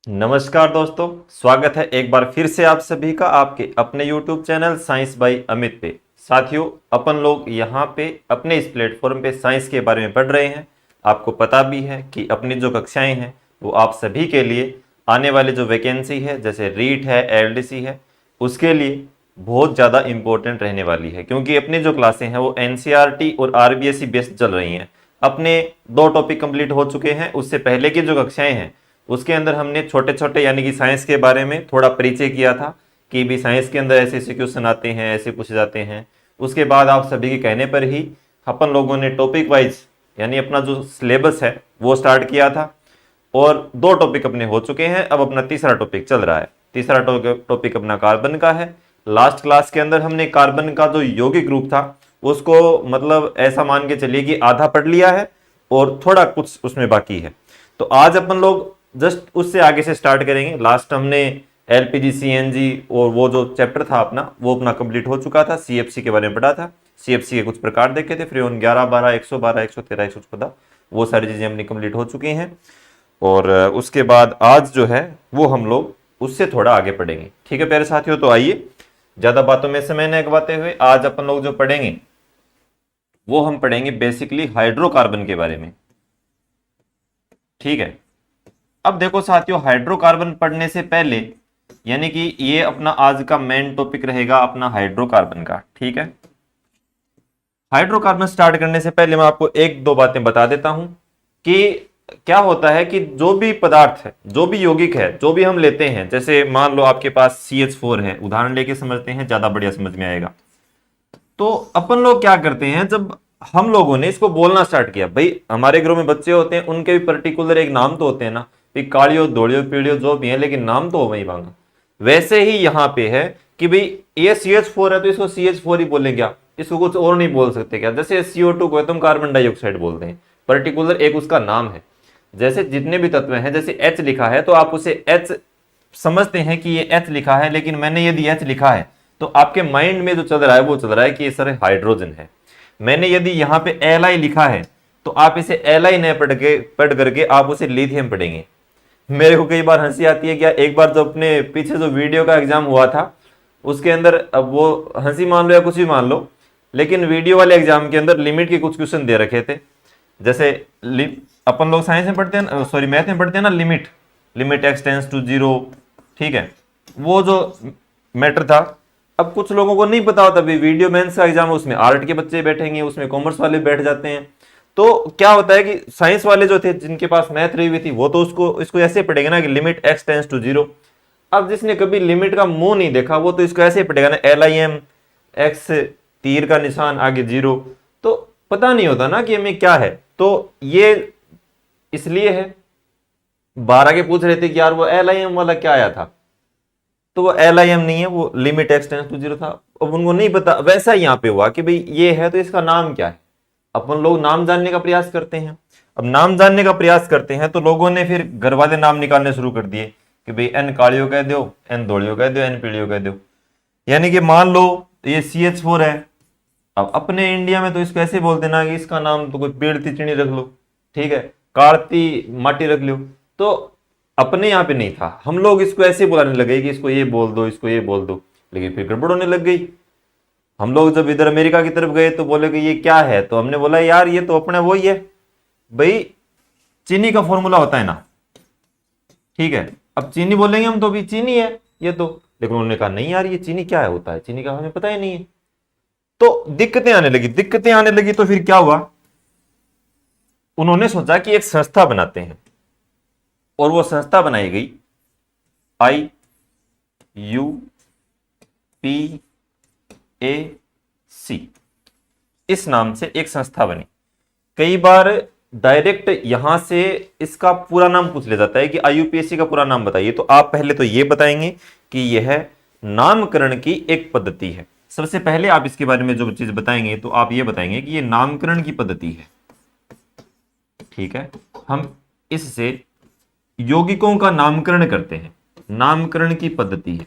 नमस्कार दोस्तों, स्वागत है एक बार फिर से आप सभी का आपके अपने YouTube channel science by Amit पे। साथियों, अपन लोग यहाँ पे अपने इस प्लेटफॉर्म पे साइंस के बारे में पढ़ रहे हैं। आपको पता भी है कि अपनी जो कक्षाएं हैं वो आप सभी के लिए आने वाले जो वैकेंसी है, जैसे रीट है, एलडीसी है, उसके लिए बहुत ज़्यादा इंपॉर्टेंट रहने वाली है, क्योंकि अपनी जो क्लासें हैं वो एनसीईआरटी और आरबीएसई बेस्ड चल रही हैं। अपने 2 टॉपिक कंप्लीट हो चुके हैं। उससे पहले की जो कक्षाएं हैं उसके अंदर हमने छोटे छोटे यानी कि साइंस के बारे में थोड़ा परिचय किया था कि भी साइंस के अंदर ऐसे ऐसे क्वेश्चन आते हैं, ऐसे पूछे जाते हैं। उसके बाद आप सभी के कहने पर ही अपन लोगों ने टॉपिक वाइज यानी अपना जो सिलेबस है वो स्टार्ट किया था, और 2 टॉपिक अपने हो चुके हैं। अब अपना तीसरा टॉपिक चल रहा है। तीसरा टॉपिक अपना कार्बन का है। लास्ट क्लास के अंदर हमने कार्बन का जो यौगिक ग्रुप था उसको मतलब ऐसा मान के चलिए कि आधा पढ़ लिया है और थोड़ा कुछ उसमें बाकी है। तो आज अपन लोग जस्ट उससे आगे से स्टार्ट करेंगे। लास्ट हमने एलपीजी सीएनजी और वो जो चैप्टर था अपना वो अपना कंप्लीट हो चुका था। सीएफसी के बारे में पढ़ा था। सीएफसी के कुछ प्रकार देखे थे, फ्रेऑन 11, 12, 112, 113, 114, वो सारी चीजें अपनी कंप्लीट हो चुकी हैं। और उसके बाद आज जो है वो हम लोग उससे थोड़ा आगे पढ़ेंगे। ठीक है प्यारे साथियों, तो आइए ज्यादा बातों में समय न गवाते हुए आज अपन लोग जो पढ़ेंगे वो हम पढ़ेंगे बेसिकली हाइड्रोकार्बन के बारे में। ठीक है, अब देखो साथियों, हाइड्रोकार्बन पढ़ने से पहले यानी कि ये अपना आज का मेन टॉपिक रहेगा अपना हाइड्रोकार्बन का। ठीक है, हाइड्रोकार्बन स्टार्ट करने से पहले मैं आपको एक दो बातें बता देता हूं कि क्या होता है कि जो भी पदार्थ है, जो भी यौगिक है, जो भी हम लेते हैं, जैसे मान लो आपके पास CH4 है, उदाहरण लेके समझते हैं, ज्यादा बढ़िया समझ में आएगा। तो अपन लोग क्या करते हैं, जब हम लोगों ने इसको बोलना स्टार्ट किया, भाई हमारे घरों में बच्चे होते हैं, उनके भी पर्टिकुलर एक नाम तो होते हैं ना, भाई कालियो धोलियो पीड़ियो जो भी है, लेकिन नाम तो हो वही भांगा। वैसे ही यहाँ पे है कि भाई ये CH4 है तो इसको CH4 ही बोलें क्या, इसको कुछ और नहीं बोल सकते क्या? जैसे CO2 को तुम कार्बन डाइऑक्साइड बोलते हैं, पर्टिकुलर एक उसका नाम है। जैसे जितने भी तत्व हैं, जैसे H लिखा है तो आप उसे H समझते हैं कि ये H लिखा है, लेकिन मैंने यदि H लिखा है तो आपके माइंड में जो चल रहा है वो चल रहा है कि ये सर हाइड्रोजन है। मैंने यदि यहाँ पे Li लिखा है तो आप इसे Li न पढ़ करके आप उसे लिथियम पढ़ेंगे। मेरे को कई बार हंसी आती है, क्या एक बार जो अपने पीछे जो वीडियो का एग्जाम हुआ था उसके अंदर, अब वो हंसी मान लो या कुछ भी मान लो, लेकिन वीडियो वाले एग्जाम के अंदर लिमिट के कुछ क्वेश्चन दे रखे थे। जैसे अपन लोग साइंस में पढ़ते हैं, सॉरी मैथ में पढ़ते हैं ना, limit, limit x tends to 0। ठीक है, वो जो मैटर था, अब कुछ लोगों को नहीं पता होता, भी वीडियो मेंस का एग्जाम है, उसमें आर्ट के बच्चे बैठेंगे, उसमें कॉमर्स वाले बैठ जाते हैं। तो क्या होता है कि साइंस वाले जो थे, जिनके पास मैथ रही हुई थी, वो तो उसको इसको ऐसे पढ़ेगा ना कि लिमिट x टेंस टू 0। अब जिसने कभी लिमिट का मुंह नहीं देखा वो तो इसको ऐसे पढ़ेगा ना, LIM x, तीर का निशान आगे 0। तो पता नहीं होता ना कि हमें क्या है। तो ये इसलिए है। 12 के पूछ रहे थे कि यार वो LIM वाला क्या आया था, तो वो LIM नहीं है, वो लिमिट x टेंस टू 0 था। अब उनको नहीं पता। वैसा यहाँ पे हुआ कि भाई ये है तो इसका नाम क्या है। अपन लोग नाम जानने का प्रयास करते हैं। अब नाम जानने का प्रयास करते हैं तो लोगों ने फिर घर वाले नाम निकालने शुरू कर दिए कि भाई N कालियो कह दो, N धोलियो कह दो, N पीलियो कह दो। यानी कि मान लो ये CH4 है, अब अपने इंडिया में तो इसको ऐसे बोल देना कि इसका नाम तो कोई पेड़ तिचड़ी रख लो, ठीक है, कार्ती माटी रख लो। तो अपने यहाँ पे नहीं था, हम लोग इसको ऐसे बुलाने लगे कि इसको ये बोल दो, इसको ये बोल दो, लेकिन फिर गड़बड़ होने लग गई। हम लोग जब इधर अमेरिका की तरफ गए तो बोले कि ये क्या है, तो हमने बोला यार ये तो अपना वही है भाई, चीनी का फॉर्मूला होता है ना। ठीक है, अब चीनी बोलेंगे हम तो भी चीनी है ये तो, लेकिन उन्होंने कहा नहीं यार ये चीनी क्या है, होता है चीनी का हमें पता ही नहीं है। तो दिक्कतें आने लगी, दिक्कतें आने लगी, तो फिर क्या हुआ, उन्होंने सोचा कि एक संस्था बनाते हैं, और वो संस्था बनाई गई IUPAC, इस नाम से एक संस्था बनी। कई बार डायरेक्ट यहां से इसका पूरा नाम पूछ लिया जाता है कि IUPAC का पूरा नाम बताइए, तो आप पहले तो ये बताएंगे कि यह नामकरण की एक पद्धति है। सबसे पहले आप इसके बारे में जो चीज बताएंगे तो आप ये बताएंगे कि ये नामकरण की पद्धति है। ठीक है, हम इससे यौगिकों का नामकरण करते हैं, नामकरण की पद्धति है।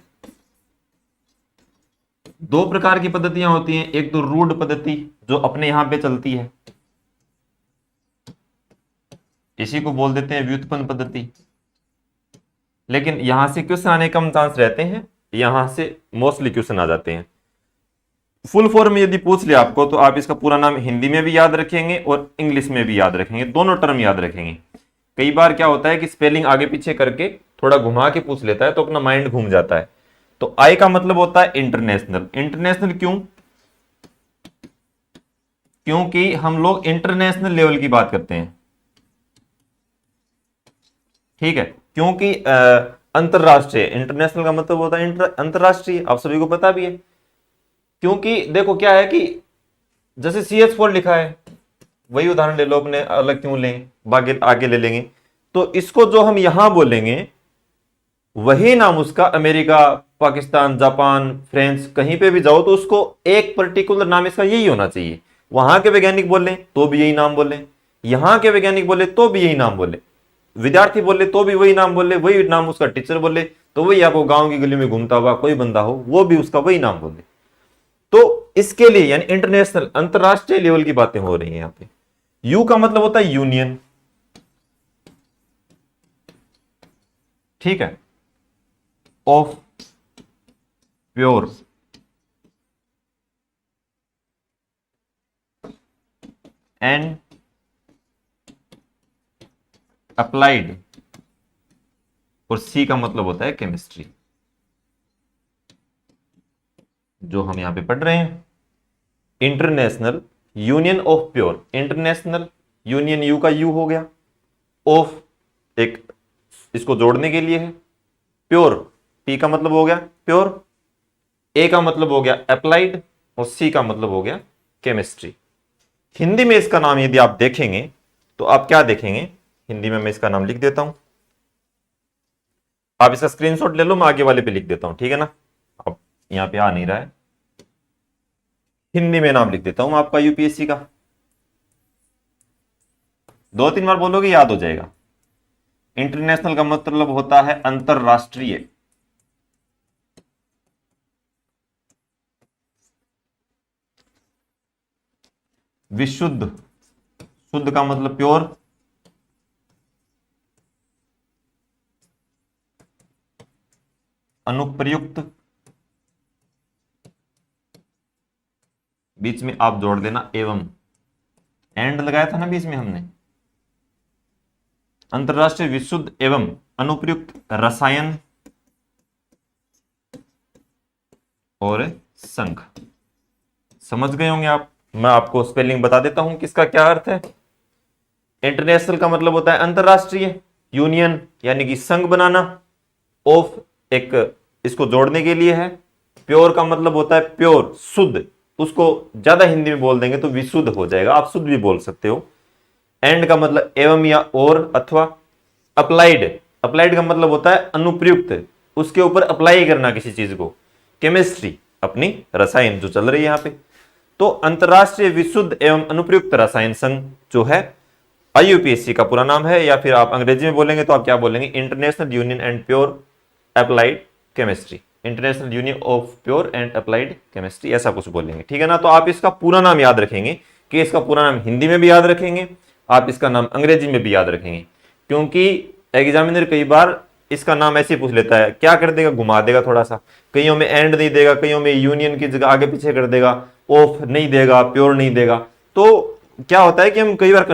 2 प्रकार की पद्धतियां होती हैं, एक तो रूढ़ पद्धति जो अपने यहां पे चलती है, इसी को बोल देते हैं व्युत्पन्न पद्धति। लेकिन यहां से क्वेश्चन आने कम चांस रहते हैं, यहां से मोस्टली क्वेश्चन आ जाते हैं। फुल फॉर्म में यदि पूछ लिया आपको तो आप इसका पूरा नाम हिंदी में भी याद रखेंगे और इंग्लिश में भी याद रखेंगे, दोनों टर्म याद रखेंगे। कई बार क्या होता है कि स्पेलिंग आगे पीछे करके थोड़ा घुमा के पूछ लेता है तो अपना माइंड घूम जाता है। तो आई का मतलब होता है इंटरनेशनल। इंटरनेशनल क्यों? क्योंकि हम लोग इंटरनेशनल लेवल की बात करते हैं, ठीक है। क्योंकि अंतरराष्ट्रीय, इंटरनेशनल का मतलब होता है अंतरराष्ट्रीय, आप सभी को पता भी है। क्योंकि देखो क्या है कि जैसे CH4 लिखा है, वही उदाहरण ले लो, अपने अलग क्यों लें, बाकी आगे ले लेंगे। तो इसको जो हम यहां बोलेंगे वही नाम उसका अमेरिका, पाकिस्तान, जापान, फ्रांस, कहीं पे भी जाओ तो उसको एक पर्टिकुलर नाम इसका यही होना चाहिए। वहां के वैज्ञानिक बोले तो भी यही नाम बोले, यहां के वैज्ञानिक बोले तो भी यही नाम बोले, विद्यार्थी बोले तो भी वही नाम बोले, वही नाम उसका टीचर बोले तो वही, आपको गांव की गली में घूमता हुआ कोई बंदा हो वो भी उसका वही नाम बोले। तो इसके लिए यानी इंटरनेशनल, अंतरराष्ट्रीय लेवल की बातें हो रही हैं यहां पे। यू का मतलब होता है यूनियन, ठीक है, ऑफ प्योर एंड अप्लाइड, और सी का मतलब होता है केमिस्ट्री, जो हम यहां पे पढ़ रहे हैं। International union of pure, international union, you का यू हो गया, ऑफ एक इसको जोड़ने के लिए है, प्योर पी का मतलब हो गया प्योर, ए का मतलब हो गया अप्लाइड, और सी का मतलब हो गया केमिस्ट्री। हिंदी में इसका नाम यदि आप देखेंगे तो आप क्या देखेंगे, हिंदी में मैं इसका नाम लिख देता हूं, आप इसका स्क्रीनशॉट ले लो, मैं आगे वाले पे लिख देता हूं, ठीक है ना। अब यहां पे आ नहीं रहा है, हिंदी में नाम लिख देता हूं आपका यूपीएससी का, 2-3 बार बोलोगे याद हो जाएगा। इंटरनेशनल का मतलब होता है अंतरराष्ट्रीय, विशुद्ध, शुद्ध का मतलब प्योर, अनुप्रयुक्त, बीच में आप जोड़ देना एवं, एंड लगाया था ना बीच में हमने, अंतरराष्ट्रीय विशुद्ध एवं अनुप्रयुक्त रसायन और संघ। समझ गए होंगे आप। मैं आपको स्पेलिंग बता देता हूं कि इसका क्या अर्थ है। इंटरनेशनल का मतलब होता है अंतरराष्ट्रीय, यूनियन यानी कि संघ बनाना, ऑफ एक इसको जोड़ने के लिए है, प्योर का मतलब होता है प्योर शुद्ध, उसको ज्यादा हिंदी में बोल देंगे तो विशुद्ध हो जाएगा, आप शुद्ध भी बोल सकते हो। एंड का मतलब एवं या और अथवा, अप्लाइड, अप्लाइड का मतलब होता है अनुप्रयुक्त, उसके ऊपर अप्लाई करना किसी चीज को, केमिस्ट्री अपनी रसायन जो चल रही है यहां पे। तो अंतरराष्ट्रीय विशुद्ध एवं अनुप्रयुक्त रसायन संघ जो है IUPAC का पूरा नाम है, या फिर आप अंग्रेजी में बोलेंगे तो आप क्या बोलेंगे, international union and pure applied chemistry, international union of pure and applied chemistry, ऐसा कुछ बोलेंगे, ठीक है ना। तो आप इसका पूरा नाम याद रखेंगे, कि इसका पूरा नाम हिंदी में भी याद रखेंगे, आप इसका नाम अंग्रेजी में भी याद रखेंगे, क्योंकि एग्जामिनर कई बार इसका नाम ऐसे पूछ लेता है, क्या कर देगा, घुमा देगा थोड़ा सा, कईयों में एंड नहीं देगा, कईयों में यूनियन की जगह आगे पीछे कर देगा, ऑफ नहीं देगा, प्योर नहीं देगा। तो क्या होता है कि हम कई बार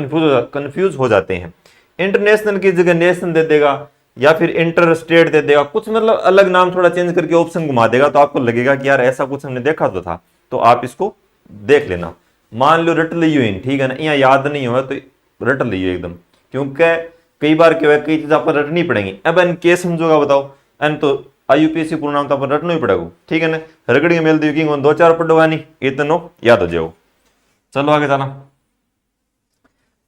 कंफ्यूज हो जाते हैं, इंटरनेशनल की जगह नेशनल दे देगा, या फिर इंटर स्टेट दे देगा, कुछ मतलब अलग नाम थोड़ा चेंज करके ऑप्शन घुमा देगा, तो आपको लगेगा कि यार ऐसा कुछ हमने देखा तो था। तो आप इसको देख लेना, मान लो रट लियो इन, ठीक है ना, यहाँ याद नहीं हुआ तो रट लियो एकदम, क्योंकि कई बार क्या है, कई चीज आपको रटनी पड़ेंगी। अब एन के समझोगा बताओ, एन तो IUPAC पूरा नाम तो अपन रटना ही पड़ेगा, ठीक है ना, रगड़ी मेल दी कि 2-4 पढ़वानी, इतनो याद हो जाओ। चलो आगे जाना।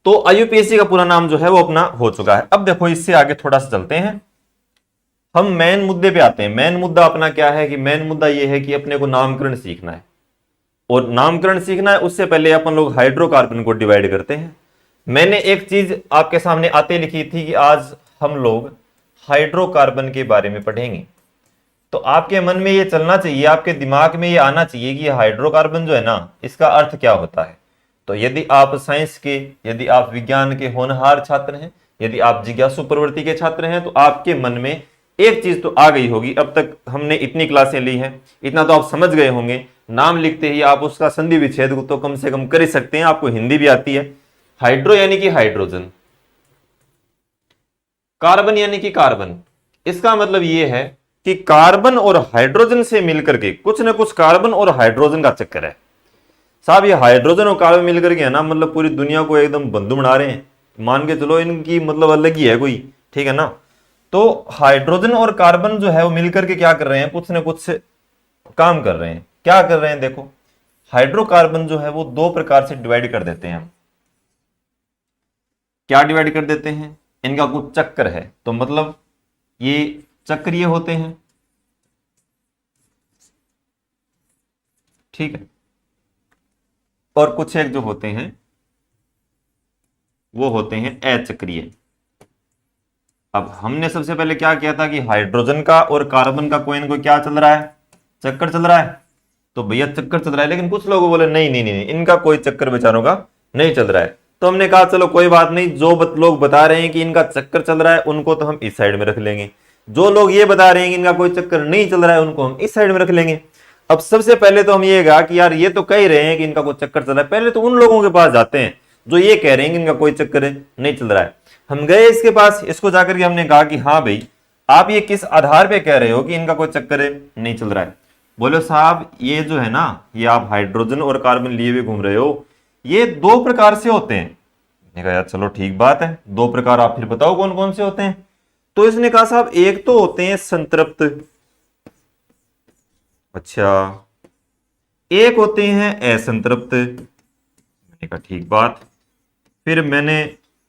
तो IUPAC का पूरा नाम जो है वो अपना हो चुका है। अब देखो इससे आगे थोड़ा सा चलते हैं, हम मेन मुद्दे पे आते हैं। मेन मुद्दा अपना क्या है कि मेन मुद्दा ये है कि अपने को नामकरण सीखना है, और नामकरण सीखना है उससे पहले अपन लोग हाइड्रोकार्बन को डिवाइड करते हैं। मैंने एक चीज आपके सामने आते लिखी थी कि आज हम लोग हाइड्रोकार्बन के बारे में पढ़ेंगे, तो आपके मन में ये चलना चाहिए, आपके दिमाग में ये आना चाहिए कि हाइड्रोकार्बन जो है ना, इसका अर्थ क्या होता है। तो यदि आप साइंस के, यदि आप विज्ञान के होनहार छात्र हैं, यदि आप जिज्ञासु प्रवृत्ति के छात्र हैं, तो आपके मन में एक चीज तो आ गई होगी, अब तक हमने इतनी क्लासें ली हैं, इतना तो आप समझ गए होंगे, नाम लिखते ही आप उसका संधि विच्छेद तो कम से कम कर ही सकते हैं, आपको हिंदी भी आती है। हाइड्रो यानी कि हाइड्रोजन, कार्बन यानी कि कार्बन। इसका मतलब यह है कि कार्बन और हाइड्रोजन से मिलकर के कुछ ना कुछ कार्बन और हाइड्रोजन का चक्कर है साहब। ये हाइड्रोजन और कार्बन मिलकर के है ना, मतलब पूरी दुनिया को एकदम बंधु बना रहे हैं, मान के चलो इनकी मतलब अलग ही है कोई, ठीक है ना। तो हाइड्रोजन और कार्बन जो है वो मिलकर के क्या कर रहे हैं, कुछ ना कुछ काम कर रहे हैं। क्या कर रहे हैं देखो, हाइड्रोकार्बन जो है वो दो प्रकार से डिवाइड कर देते हैं हम। क्या डिवाइड कर देते हैं, इनका कुछ चक्कर है, तो मतलब ये चक्रीय होते हैं, ठीक है। और कुछ एक जो होते हैं वो होते हैं अचक्रीय। अब हमने सबसे पहले क्या किया था कि हाइड्रोजन का और कार्बन का कोई ना कोई क्या चल रहा है, चक्कर चल रहा है। तो भैया चक्कर चल रहा है, लेकिन कुछ लोग बोले नहीं नहीं नहीं, इनका कोई चक्कर बेचारों का नहीं चल रहा है। तो हमने कहा चलो कोई बात नहीं, जो लोग बता रहे हैं कि इनका चक्कर चल रहा है उनको तो हम इस साइड में रख लेंगे, जो लोग ये बता रहे हैं कि इनका कोई चक्कर नहीं चल रहा है उनको हम इस साइड में रख लेंगे। अब सबसे पहले तो हम ये कहा कि यार ये तो कह ही रहे हैं कि इनका कोई चक्कर चल रहा है, पहले तो उन लोगों के पास जाते हैं जो ये कह रहे हैं कि इनका कोई चक्कर नहीं चल रहा है। हम गए इसके पास, इसको जाकर के हमने कहा कि हाँ भाई आप ये किस आधार पे कह रहे हो कि इनका कोई चक्कर नहीं चल रहा है। बोले साहब ये जो है ना, ये आप हाइड्रोजन और कार्बन लिए हुए घूम रहे हो, ये दो प्रकार से होते हैं। मैंने कहा यार चलो ठीक बात है, दो प्रकार आप फिर बताओ कौन कौन से होते हैं। तो इसने कहा साहब एक तो होते हैं संतृप्त, अच्छा, एक होते हैं असंतृप्त। मैंने कहा ठीक बात। फिर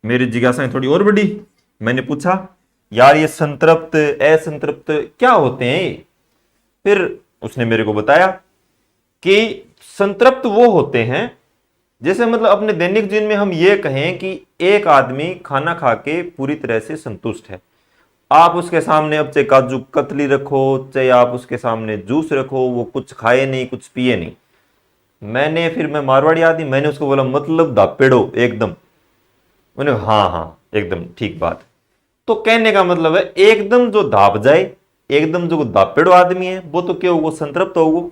मेरी जिज्ञासाएं थोड़ी और बढ़ी, मैंने पूछा यार ये संतृप्त असंतृप्त क्या होते हैं ये। फिर उसने मेरे को बताया कि संतृप्त वो होते हैं, जैसे मतलब अपने दैनिक जीवन में हम ये कहें कि एक आदमी खाना खा के पूरी तरह से संतुष्ट है, आप उसके सामने अब चाहे काजू कतली रखो, चाहे आप उसके सामने जूस रखो, वो कुछ खाए नहीं कुछ पिए नहीं। मैं मारवाड़ी आदमी, मैंने उसको बोला मतलब दापेड़ो एकदम। मैंने हाँ हाँ एकदम ठीक बात। तो कहने का मतलब है एकदम जो दाब जाए, एकदम जो दापेड़ो आदमी है वो तो क्या होगा, संतृप्त होगो।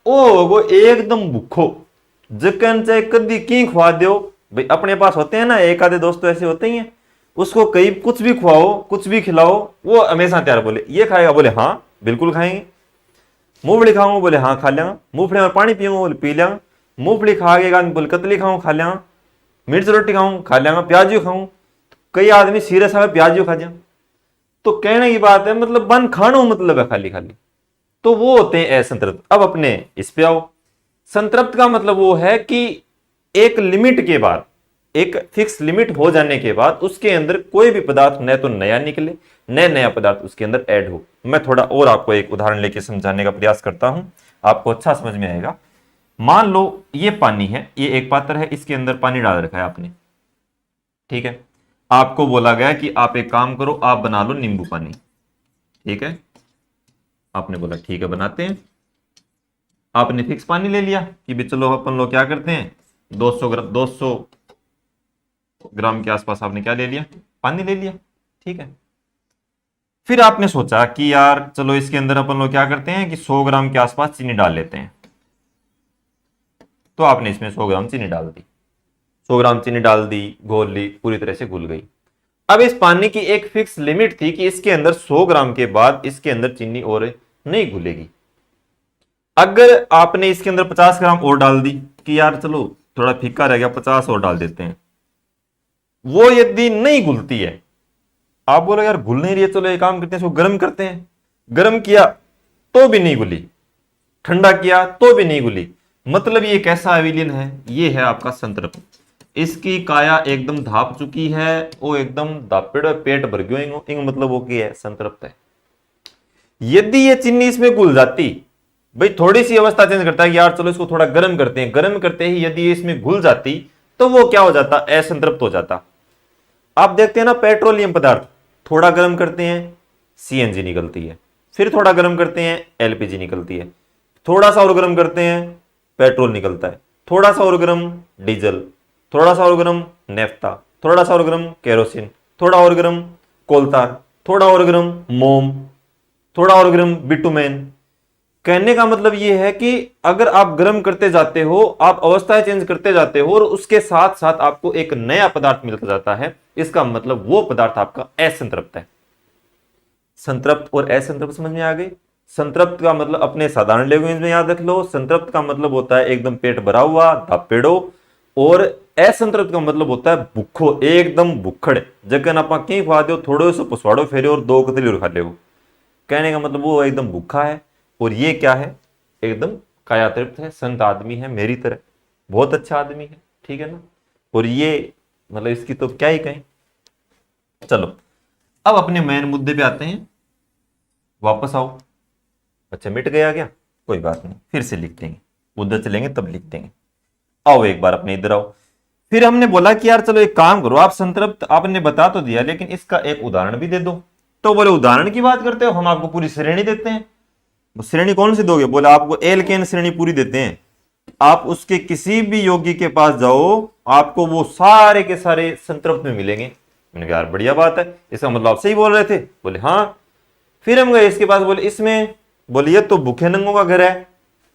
ओ होगो एकदम भूखो, जकन चाहे कदी की खुआ दो। भाई अपने पास होते हैं ना एक आधे दोस्त तो ऐसे होते ही हैं, उसको कहीं कुछ भी खुआओ कुछ भी खिलाओ वो हमेशा तैयार, बोले ये खाएगा, बोले हाँ बिल्कुल खाएंगे। मूंगफली खाऊंगा, बोले हाँ खा लेंगा। मूंगफली में पानी पीऊंगा, बोले पी लेंगा। मूंगफली खा के बोले कतली खाऊं, खा लेंगा। मिर्च रोटी खाऊं, खा लेंगा। प्याजी खाऊं, कई आदमी सीरियस है प्याजी खा जा। तो कहने की बात है मतलब बन खानो मतलब है खाली खाली। तो वो होते हैं असंतृप्त। अब अपने इस पे आओ, संतृप्त का मतलब वो है कि एक लिमिट के बाद, एक फिक्स लिमिट हो जाने के बाद उसके अंदर कोई भी पदार्थ न तो नया निकले न नया पदार्थ उसके अंदर ऐड हो। मैं थोड़ा और आपको एक उदाहरण लेके समझाने का प्रयास करता हूं, आपको अच्छा समझ में आएगा। मान लो ये पानी है, ये एक पात्र है, इसके अंदर पानी डाल रखा है आपने, ठीक है। आपको बोला गया कि आप एक काम करो, आप बना लो नींबू पानी, ठीक है। आपने बोला ठीक है बनाते हैं। आपने फिक्स पानी ले लिया कि भी चलो अपन लोग क्या करते हैं, 200 ग्राम के आसपास आपने क्या ले लिया, पानी ले लिया, ठीक है। फिर आपने सोचा कि यार चलो इसके अंदर अपन लोग क्या करते हैं कि 100 ग्राम के आसपास चीनी डाल लेते हैं। तो आपने इसमें 100 ग्राम चीनी डाल दी, 100 ग्राम चीनी डाल दी, घोल ली, पूरी तरह से घुल गई। अब इस पानी की एक फिक्स लिमिट थी कि इसके अंदर 100 ग्राम के बाद इसके अंदर चीनी और नहीं घुलेगी। अगर आपने इसके अंदर 50 ग्राम और डाल दी कि यार चलो थोड़ा फीका रह गया 50 और डाल देते हैं, वो यदि नहीं घुलती है, आप बोलो यार घुल नहीं रही है, चलो एक काम करते हैं इसको गर्म करते हैं। गर्म किया तो भी नहीं घुली, ठंडा किया तो भी नहीं घुली, मतलब ये कैसा विलियन है, ये है आपका संतृप्त। इसकी काया एकदम धाप चुकी है, वो एकदम दापेड़ पेट भर गयो, मतलब वो क्या है, संतृप्त है। यदि ये चीनी इसमें घुल जाती, भाई थोड़ी सी अवस्था चेंज करता है कि यार चलो इसको थोड़ा गर्म करते हैं, गर्म करते ही यदि ये इसमें घुल जाती तो वो क्या हो जाता, असंतृप्त हो जाता। आप देखते हैं ना पेट्रोलियम पदार्थ, थोड़ा गर्म करते हैं सीएनजी निकलती है, फिर थोड़ा गर्म करते हैं एलपीजी निकलती है, थोड़ा सा और गर्म करते हैं पेट्रोल निकलता है, थोड़ा सा और गर्म डीजल, थोड़ा सा और गर्म नेफ्ता, थोड़ा सा और गर्म केरोसिन, थोड़ा और गर्म कोलतार। थोड़ा और गर्म मोम, थोड़ा और गर्म बिटुमेन। कहने का मतलब यह है कि अगर आप गर्म करते जाते हो, आप अवस्थाएं चेंज करते जाते हो और उसके साथ साथ आपको एक नया पदार्थ मिलता जाता है, इसका मतलब वो पदार्थ आपका असंतृप्त है। संतृप्त और असंतृप्त समझ में आ गई। संतृप्त का मतलब अपने साधारण लैंग्वेज में याद रख लो, संतृप्त का मतलब होता है एकदम पेट भरा हुआ दापेड़ो, और असंतृप्त का मतलब होता है भूखो, एकदम भुखड़, जगन आप कहीं खा दो थोड़े से पसवाड़ो फेरे और दो कतली और खा ले। कहने का मतलब वो एकदम भूखा है। और ये क्या है, एकदम काया तृप्त है, संत आदमी है मेरी तरह, बहुत अच्छा आदमी है, ठीक है ना। और ये मतलब इसकी तो क्या ही कहें। चलो अब अपने मेन मुद्दे पे आते हैं, वापस आओ। अच्छा मिट गया क्या, कोई बात नहीं, फिर से लिख देंगे, उधर चलेंगे तब लिख देंगे। आओ एक बार अपने इधर आओ। फिर हमने बोला कि यार चलो एक काम करो, आप संतृप्त आपने बता तो दिया, लेकिन इसका एक उदाहरण भी दे दो। तो बोले उदाहरण की बात करते हो, हम आपको पूरी श्रेणी देते हैं। श्रेणी कौन सी दोगे, बोले आपको एल्केन श्रेणी पूरी देते हैं। आप उसके किसी भी यौगिक के पास जाओ, आपको वो सारे के सारे संतृप्त में मिलेंगे। मैंने कहा यार बढ़िया बात है, इसका मतलब आप सही बोल रहे थे। बोले हाँ। फिर हम गए इसके पास, बोले इसमें, बोले ये तो भूखे नंगों का घर है।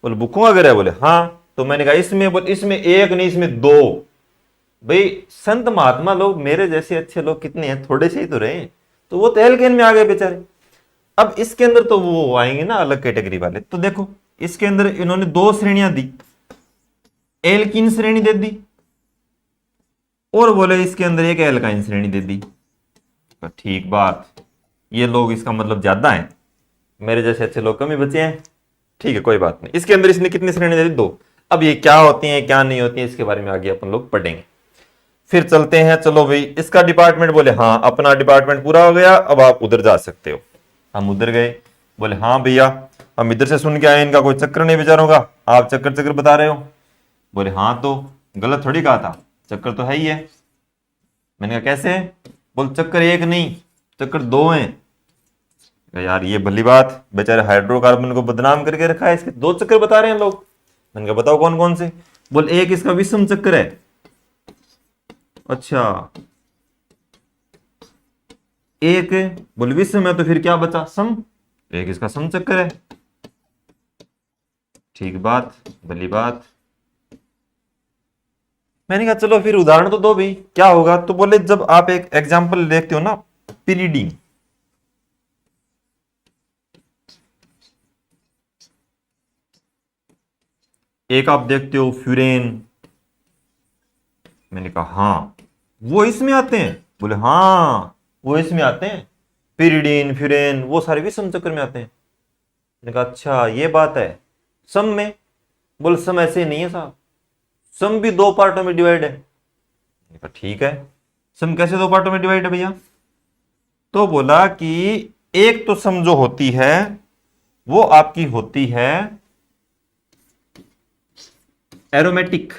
बोले भूखों का घर है, बोले हाँ। तो मैंने कहा इसमें, बोले इसमें एक नहीं इसमें दो। भाई संत महात्मा लोग मेरे जैसे अच्छे लोग कितने हैं, थोड़े से ही तो रहे। तो वो तो एल्केन में आ गए बेचारे। अब इसके अंदर तो वो आएंगे ना अलग कैटेगरी वाले। तो देखो इसके अंदर इन्होंने दो श्रेणियां दी, एल्किन श्रेणी दे दी और बोले इसके अंदर एक एल्काइन श्रेणी दे दी। तो ठीक बात, ये लोग इसका मतलब ज्यादा हैं, मेरे जैसे अच्छे लोग कम ही बचे हैं। ठीक है कोई बात नहीं। इसके अंदर इसने कितनी श्रेणी दे दी, दो। अब ये क्या होती हैं क्या नहीं होती हैं, इसके बारे में आगे अपन लोग पढ़ेंगे। फिर चलते हैं, चलो भाई इसका डिपार्टमेंट, बोले हाँ अपना डिपार्टमेंट पूरा हो गया, अब आप उधर जा सकते हो। हम उधर गए, बोले हाँ भैया हम इधर से सुन के आए, इनका कोई चक्कर नहीं बेचारों का, आप चक्कर चक्कर बता रहे हो। बोले हाँ तो गलत थोड़ी कहा था, चक्कर तो है ही है। मैंने कहा कैसे, बोल चक्कर एक नहीं चक्कर दो हैं। यार ये भली बात, बेचारे हाइड्रोकार्बन को बदनाम करके रखा है, इसके दो चक्कर बता रहे हैं लोग। मैंने कहा बताओ कौन कौन से। बोल एक इसका विषम चक्कर है। अच्छा एक, बोल विषम है तो फिर क्या बचा, सम, एक इसका सम चक्कर है। ठीक बात, भली बात। मैंने कहा चलो फिर उदाहरण तो दो भाई, क्या होगा। तो बोले जब आप एक एग्जांपल देखते हो ना, पिरिडीन, एक आप देखते हो फ्यूरेन। मैंने कहा हाँ वो इसमें आते हैं, बोले हाँ वो इसमें आते हैं, पिरिडीन फ्यूरेन वो सारे विषम चक्र में आते हैं। मैंने कहा अच्छा ये बात है। सम में, बोले सम ऐसे नहीं है साहब, सम भी दो पार्टों में डिवाइड है। मैंने कहा ठीक है, सम कैसे दो पार्टों में डिवाइड है भैया। तो बोला कि एक तो सम जो होती है वो आपकी होती है एरोमेटिक।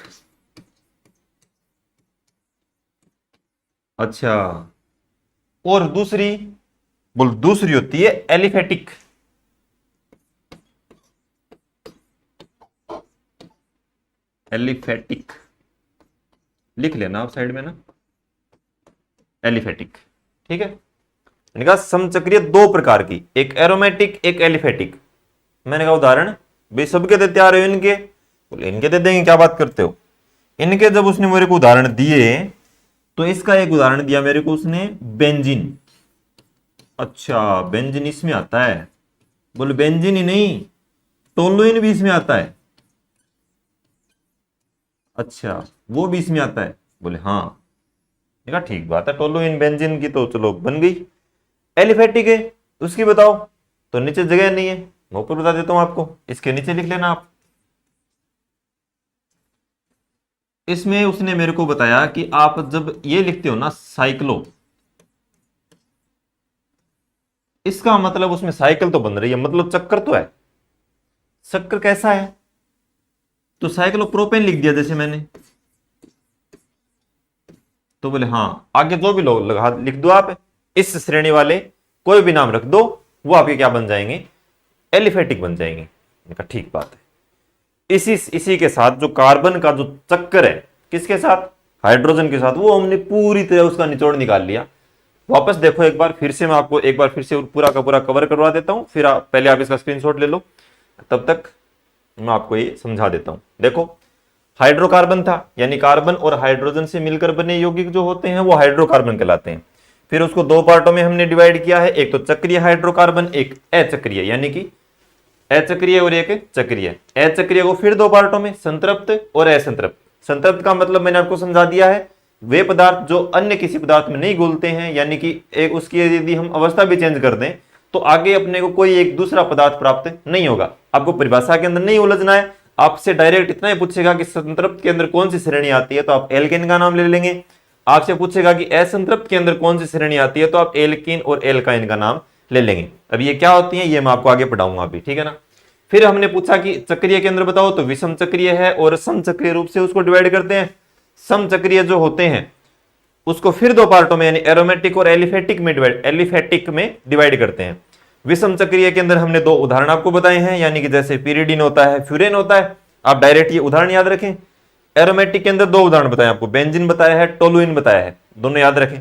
अच्छा, और दूसरी, बोल दूसरी होती है एलिफेटिक। एलिफेटिक लिख लेना आप साइड में ना, एलिफेटिक। ठीक है। मैंने कहा समचक्रीय दो प्रकार की, एक एरोमेटिक एक एलिफेटिक। मैंने कहा उदाहरण, भाई सबके देते आ रहे हो इनके, बोले इनके दे देंगे क्या बात करते हो। इनके जब उसने मेरे को उदाहरण दिए, तो इसका एक उदाहरण दिया मेरे को उसने, बेंजीन। अच्छा बेंजीन इसमें आता है, बोले बेंजीन ही नहीं टोलुइन भी इसमें आता है। अच्छा वो भी इसमें आता है, बोले हाँ। देखा ठीक बात है, टोलुइन बेंजीन की तो चलो बन गई। एलिफेटिक है उसकी बताओ, तो नीचे जगह नहीं है, मैं ऊपर बता देता हूं आपको, इसके नीचे लिख लेना आप। इसमें उसने मेरे को बताया कि आप जब ये लिखते हो ना साइक्लो, इसका मतलब उसमें साइकिल तो बन रही है, मतलब चक्कर तो है। चक्कर कैसा है, तो साइक्लोप्रोपेन लिख दिया जैसे मैंने, तो बोले हाँ आगे जो भी लोग लगा लिख दो आप, इस श्रेणी वाले कोई भी नाम रख दो, वो आपके क्या बन जाएंगे, एलिफेटिक बन जाएंगे। मैंने कहा ठीक बात है। इसी के साथ जो कार्बन का जो चक्कर है, किसके साथ, हाइड्रोजन के साथ, वो हमने पूरी तरह उसका निचोड़ निकाल लिया। वापस देखो एक बार फिर से, मैं आपको एक बार फिर से पूरा का पूरा कवर करवा देता हूं, फिर पहले आप इसका स्क्रीनशॉट ले लो, तब तक मैं आपको ये समझा देता हूं। देखो, हाइड्रोकार्बन था, यानी कार्बन और हाइड्रोजन से मिलकर बने यौगिक जो होते हैं वो हाइड्रोकार्बन कहलाते हैं। फिर उसको दो पार्टों में हमने डिवाइड किया है, एक तो चक्रीय हाइड्रोकार्बन, एक अचक्रीय, यानी कि अचक्रीय और एक चक्रीय। अचक्रीय को फिर दो पार्टों में, संतृप्त और असंतृप्त। संतृप्त का मतलब मैंने आपको समझा दिया है, वे पदार्थ जो अन्य किसी पदार्थ में नहीं घुलते हैं, यानी कि एक उसकी यदि हम अवस्था भी चेंज कर दें तो आगे अपने को कोई एक दूसरा पदार्थ प्राप्त नहीं होगा। आपको परिभाषा के अंदर नहीं उलझना है, आपसे डायरेक्ट इतना ही पूछेगा कि संतृप्त के अंदर कौन सी श्रेणी आती है, तो आप एल्केन का नाम ले लेंगे। आपसे पूछेगा कि असंतृप्त के अंदर कौन सी श्रेणी आती है, तो आप एल्कीन और एल्काइन का नाम ले लेंगे। अब ये क्या होती है ये मैं आपको आगे पढ़ाऊंगा अभी, ठीक है ना। फिर हमने पूछा कि चक्रीय के अंदर बताओ, तो विषम चक्रीय है और समचक्रीय रूप से उसको डिवाइड करते हैं। समचक्रीय जो होते हैं उसको फिर दो पार्टों में, यानी एरोमेटिक और एलिफेटिक में डिवाइड करते हैं। विषम चक्रीय के अंदर हमने दो उदाहरण आपको बताए हैं, यानी कि जैसे पिरिडीन होता है, फ्यूरेन होता है। आप डायरेक्ट ये उदाहरण याद रखें। एरोमेटिक के अंदर दो उदाहरण बताए आपको, बेंजीन बताया है, टोलुइन बताया है, दोनों याद रखें।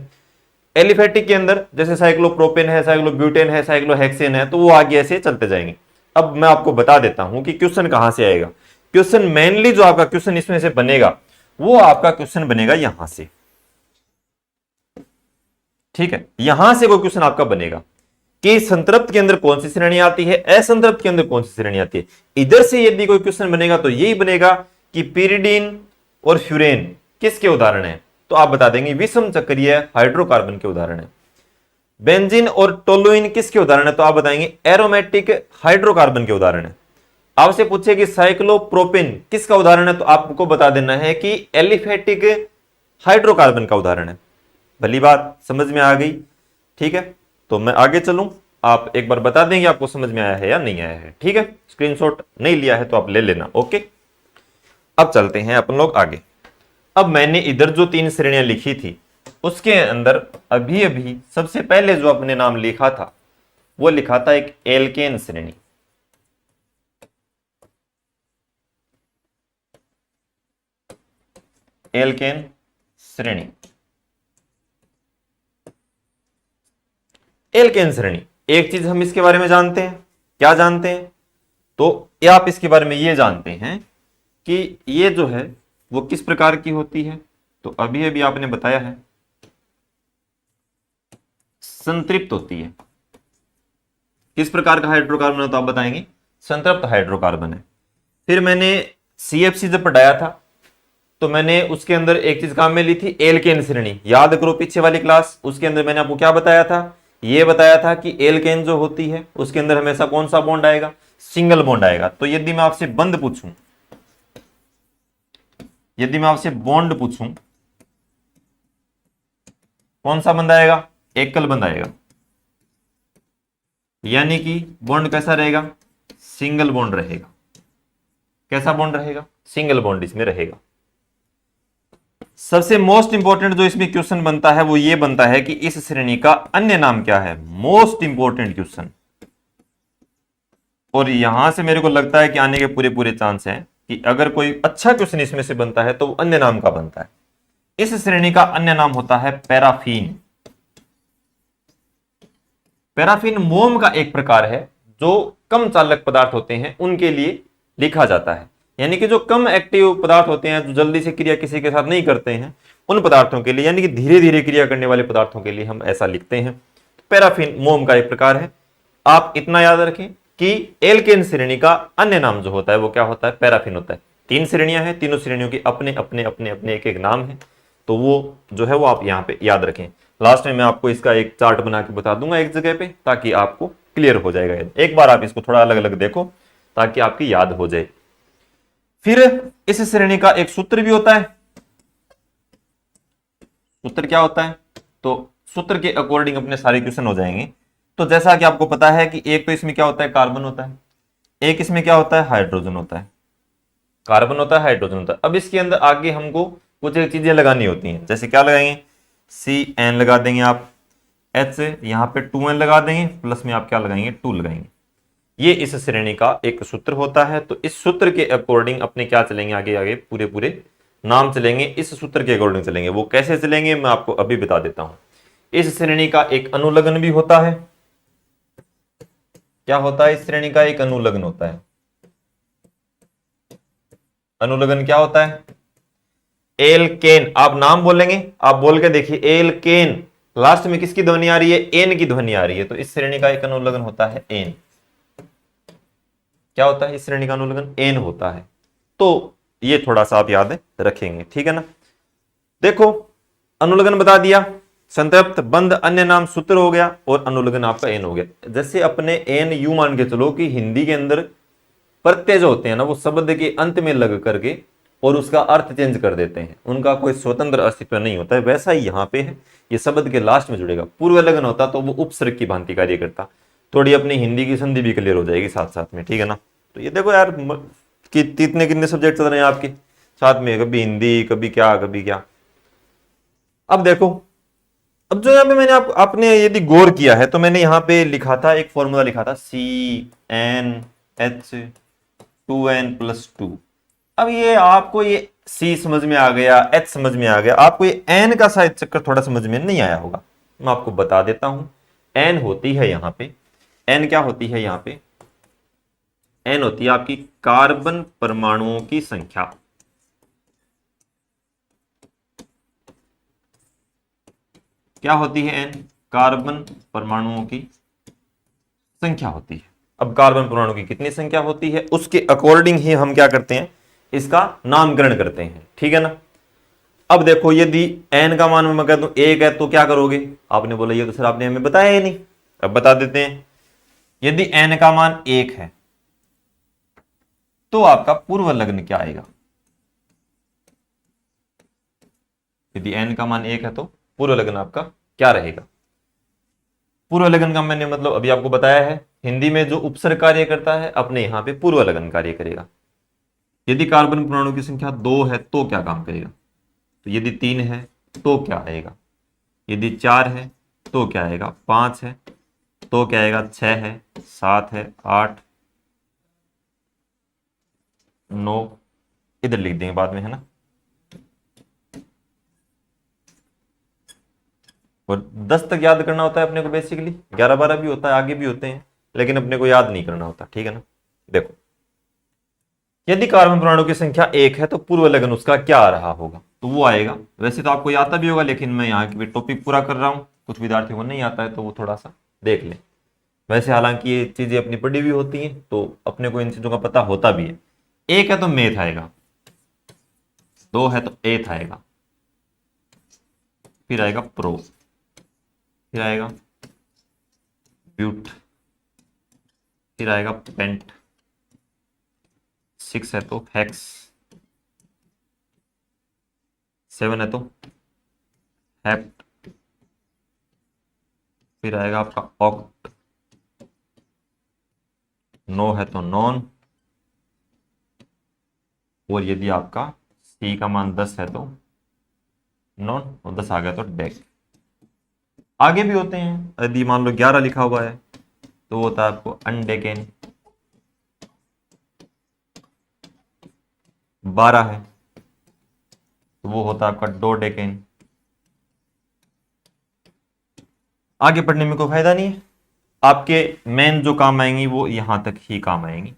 एलिफेटिक के अंदर जैसे साइक्लोप्रोपेन है, साइक्लोब्यूटेन है, साइक्लोहेक्सेन है, तो वो आगे ऐसे चलते जाएंगे। अब मैं आपको बता देता हूं कि क्वेश्चन कहां से आएगा। क्वेश्चन मेनली जो आपका क्वेश्चन इसमें से बनेगा वो आपका क्वेश्चन बनेगा यहां से, ठीक है। यहां से कोई क्वेश्चन आपका बनेगा कि संतृप्त के अंदर कौन सी श्रेणी आती है, असंतृप्त के अंदर कौन सी श्रेणी आती है। इधर से यदि कोई क्वेश्चन बनेगा तो यही बनेगा कि पिरिडीन और फ्यूरेन किसके उदाहरण है, तो आप बता देंगे विषम चक्रीय हाइड्रोकार्बन के उदाहरण है। बेंजीन और टोलुइन किसके उदाहरण है, तो आप बताएंगे एरोमेटिक हाइड्रोकार्बन के उदाहरण है। आपसे पूछे कि साइक्लोप्रोपेन किसका उदाहरण है, तो आपको बता देना है कि एलिफेटिक हाइड्रोकार्बन का उदाहरण है। भली बात, समझ में आ गई, ठीक है। तो मैं आगे चलूं, आप एक बार बता देंगे आपको समझ में आया है या नहीं आया है, ठीक है। स्क्रीनशॉट नहीं लिया है तो आप ले लेना, ओके। अब चलते हैं अपन लोग आगे। अब मैंने इधर जो तीन श्रेणियां लिखी थी उसके अंदर अभी अभी सबसे पहले जो अपने नाम लिखा था वो लिखा था एक एल्केन श्रेणी। एल्केन श्रेणी, एल्केन श्रेणी। एक चीज हम इसके बारे में जानते हैं, क्या जानते हैं, तो आप इसके बारे में ये जानते हैं कि ये जो है वो किस प्रकार की होती है, तो अभी अभी आपने बताया है संतृप्त होती है। किस प्रकार का हाइड्रोकार्बन है, तो आप बताएंगे संतृप्त हाइड्रोकार्बन है। फिर मैंने CFC जब पढ़ाया था तो मैंने उसके अंदर एक चीज काम में ली थी, एल्केन श्रेणी। याद करो पीछे वाली क्लास, उसके अंदर मैंने आपको क्या बताया था, ये बताया था कि एल्केन जो होती है उसके अंदर हमेशा कौन सा बॉन्ड आएगा, सिंगल बॉन्ड आएगा। तो यदि मैं आपसे बंद पूछूं, यदि मैं आपसे बॉन्ड पूछूं, कौन सा बंद आएगा, एकल बंद आएगा। यानी कि बॉन्ड कैसा रहेगा, सिंगल बॉन्ड रहेगा। कैसा बॉन्ड रहेगा, सिंगल बॉन्ड इसमें रहेगा। सबसे मोस्ट इंपॉर्टेंट जो इसमें क्वेश्चन बनता है वो ये बनता है कि इस श्रेणी का अन्य नाम क्या है, मोस्ट इंपॉर्टेंट क्वेश्चन। और यहां से मेरे को लगता है कि आने के पूरे पूरे चांस हैं कि अगर कोई अच्छा क्वेश्चन इसमें से बनता है तो वो अन्य नाम का बनता है। इस श्रेणी का अन्य नाम होता है पैराफीन। पैराफीन मोम का एक प्रकार है जो कम चालक पदार्थ होते हैं उनके लिए लिखा जाता है, यानी कि जो कम एक्टिव पदार्थ होते हैं, जो जल्दी से क्रिया किसी के साथ नहीं करते हैं, उन पदार्थों के लिए, यानी कि धीरे धीरे क्रिया करने वाले पदार्थों के लिए हम ऐसा लिखते हैं। पैराफीन मोम का एक प्रकार है। आप इतना याद रखें कि एल्केन श्रेणी का अन्य नाम जो होता है वो क्या होता है, पैराफीन होता है। तीन श्रेणियां हैं, तीनों श्रेणियों के अपने अपने अपने अपने एक एक नाम है, तो वो जो है वो आप यहाँ पे याद रखें। लास्ट में मैं आपको इसका एक चार्ट बना के बता दूंगा एक जगह पे, ताकि आपको क्लियर हो जाएगा। एक बार आप इसको थोड़ा अलग अलग देखो ताकि आपकी याद हो जाए। फिर इस श्रेणी का एक सूत्र भी होता है। सूत्र क्या होता है, तो सूत्र के अकॉर्डिंग अपने सारे क्वेश्चन हो जाएंगे। तो जैसा कि आपको पता है कि एक तो इसमें क्या होता है, कार्बन होता है, एक इसमें क्या होता है, हाइड्रोजन होता है। कार्बन होता है, हाइड्रोजन होता है। अब इसके अंदर आगे हमको कुछ एक चीजें लगानी होती हैं, जैसे क्या लगाएंगे, CN लगा देंगे आप, H यहाँ पे 2N लगा देंगे, प्लस में आप क्या लगाएंगे, 2 लगाएंगे। ये इस श्रेणी का एक सूत्र होता है। तो इस सूत्र के अकॉर्डिंग अपने क्या चलेंगे, आगे आगे पूरे पूरे नाम चलेंगे, इस सूत्र के अकॉर्डिंग चलेंगे। वो कैसे चलेंगे मैं आपको अभी बता देता हूं। इस श्रेणी का एक अनुलग्न भी होता है। क्या होता है? इस श्रेणी का एक अनुलग्न होता है। अनुलग्न क्या होता है? एल्केन। आप नाम बोलेंगे, आप बोल के देखिए, एल्केन लास्ट में किसकी ध्वनि आ रही है? एन की ध्वनि आ रही है, तो इस श्रेणी का एक अनुलग्न होता है एन। क्या होता है इस श्रेणी का अनुलग्न? एन होता है। तो ये थोड़ा सा आप याद रखेंगे, ठीक है ना। देखो, अनुलग्न बता दिया, संतृप्त, बंद, अन्य नाम, सूत्र हो गया, और अनुलग्न आपका एन हो गया। जैसे अपने एन यू मान के चलो कि हिंदी के अंदर प्रत्यय जो होते हैं ना, वो शब्द के अंत में लग करके और उसका अर्थ चेंज कर देते हैं, उनका कोई स्वतंत्र अस्तित्व नहीं होता है। वैसा ही यहाँ पे है, ये शब्द के लास्ट में जुड़ेगा। पूर्व लगन होता तो वो उपसर्ग की भांति कार्य करता। थोड़ी अपनी हिंदी की संधि भी क्लियर हो जाएगी साथ साथ में, ठीक है ना। तो ये देखो यार कि कितने कितने सब्जेक्ट चल रहे हैं आपके साथ में, कभी हिंदी, कभी क्या, कभी क्या। अब देखो, अब जो यहाँ पे मैंने आपने यदि गौर किया है तो मैंने यहाँ पे लिखा था, एक फॉर्मूला लिखा था, CnH2n+2। अब ये आपको ये C समझ में आ गया, H समझ में आ गया, आपको ये N का शायद चक्कर थोड़ा समझ में नहीं आया होगा। मैं आपको बता देता हूं। N होती है यहां पे, N क्या होती है यहां पे? N होती है आपकी कार्बन परमाणुओं की संख्या। क्या होती है N? कार्बन परमाणुओं की संख्या होती है। अब कार्बन परमाणु की कितनी संख्या होती है उसके अकॉर्डिंग ही हम क्या करते हैं, इसका नामकरण करते हैं, ठीक है ना। अब देखो, यदि n का मान मैं कह दूं 1 है तो क्या करोगे? आपने बोला ये तो सर आपने हमें बताया ही नहीं, अब बता देते हैं। यदि n का मान 1 है तो आपका पूर्व लग्न क्या आएगा? यदि n का मान 1 है तो पूर्व लग्न आपका क्या रहेगा? पूर्व लग्न का मैंने मतलब अभी आपको बताया है, हिंदी में जो उपसर्ग कार्य करता है अपने यहां पे पूर्व लग्न कार्य करेगा। यदि कार्बन परमाणु की संख्या 2 है तो क्या काम करेगा? तो यदि 3 है तो क्या आएगा? यदि 4 है तो क्या आएगा? 5 है तो क्या आएगा? 6 है, 7 है, 8, 9, इधर लिख देंगे बाद में, है ना। और 10 तक याद करना होता है अपने को बेसिकली, 11 12 भी होता है, आगे भी होते हैं, लेकिन अपने को याद नहीं करना होता, ठीक है ना। देखो, यदि कार्बन परमाणु की संख्या 1 है तो पूर्व लग्न उसका क्या आ रहा होगा? तो वो आएगा, वैसे तो आपको आता भी होगा, लेकिन मैं यहाँ की टॉपिक पूरा कर रहा हूँ, कुछ विद्यार्थियों को नहीं आता है तो वो थोड़ा सा देख लें। वैसे हालांकि ये चीजें अपनी पढ़ी हुई होती हैं तो अपने को इन चीजों का पता होता भी है। 1 है तो मेथ आएगा, 2 है तो एथ आएगा, फिर आएगा प्रो, फिर आएगा ब्यूट, फिर आएगा पेंट, 6 है तो हेक्स, 7 है तो हेप्ट, फिर आएगा आपका ऑक्ट, 9 है तो नॉन, और यदि आपका सी का मान 10 है तो नॉन, और 10 आ गया तो डेक। आगे भी होते हैं, यदि मान लो 11 लिखा हुआ है तो वो होता है आपको अनडेकेन, 12 है तो वो होता है आपका डोडेकेन। आगे पढ़ने में कोई फायदा नहीं है, आपके मेन जो काम आएंगी वो यहां तक ही काम आएंगी,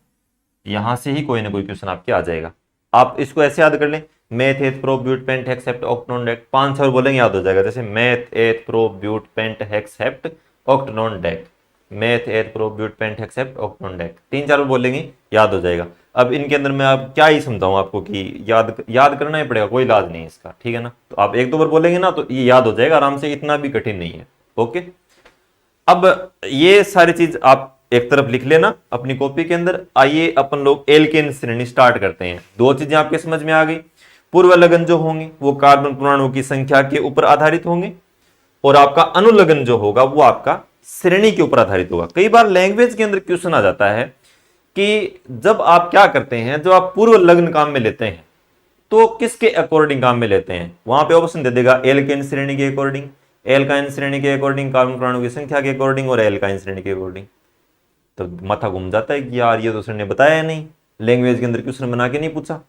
यहां से ही कोई ना कोई क्वेश्चन आपके आ जाएगा। आप इसको ऐसे याद कर लें, meth, eth, pro, but, pent, hex, hept, oct non, dec, 5 और बोलेंगे याद हो जाएगा। जैसे meth, eth, pro, but, pent, hex, hept, oct non, dec, meth, eth, pro, but, pent, hex, hept, oct non, dec, 3 4 बोलेंगे याद हो जाएगा। अब इनके अंदर मैं आप क्या ही समझाऊं आपको कि याद करना ही पड़ेगा, कोई इलाज नहीं है इसका, ठीक है ना। तो आप 1 2 बार बोलेंगे ना तो ये याद हो जाएगा आराम से, इतना भी कठिन नहीं है। ओके, अब ये सारी चीज आप एक तरफ लिख लेना अपनी कॉपी के अंदर। आइए अपन लोग एल्केन श्रेणी स्टार्ट करते हैं। 2 चीजें आपके समझ में आ गई, पूर्व लगन जो होंगे वो कार्बन परमाणु की संख्या के ऊपर आधारित होंगे, और आपका अनुलग्न जो होगा वो आपका श्रेणी के ऊपर आधारित होगा। कई बार लैंग्वेज के अंदर क्वेश्चन आ जाता है कि जब आप क्या करते हैं, जब आप पूर्व लग्न काम में लेते हैं तो किसके अकॉर्डिंग काम में लेते हैं? वहां पे ऑप्शन दे देगा एल्केन श्रेणी के अकॉर्डिंग, एल्काइन श्रेणी के अकॉर्डिंग, कार्बन परमाणु की संख्या के अकॉर्डिंग, और एल्काइन श्रेणी के अकॉर्डिंग। तो माथा घूम जाता है कि यार ये तो सर ने बताया नहीं, लैंग्वेज के अंदर क्वेश्चन बना के नहीं पूछा।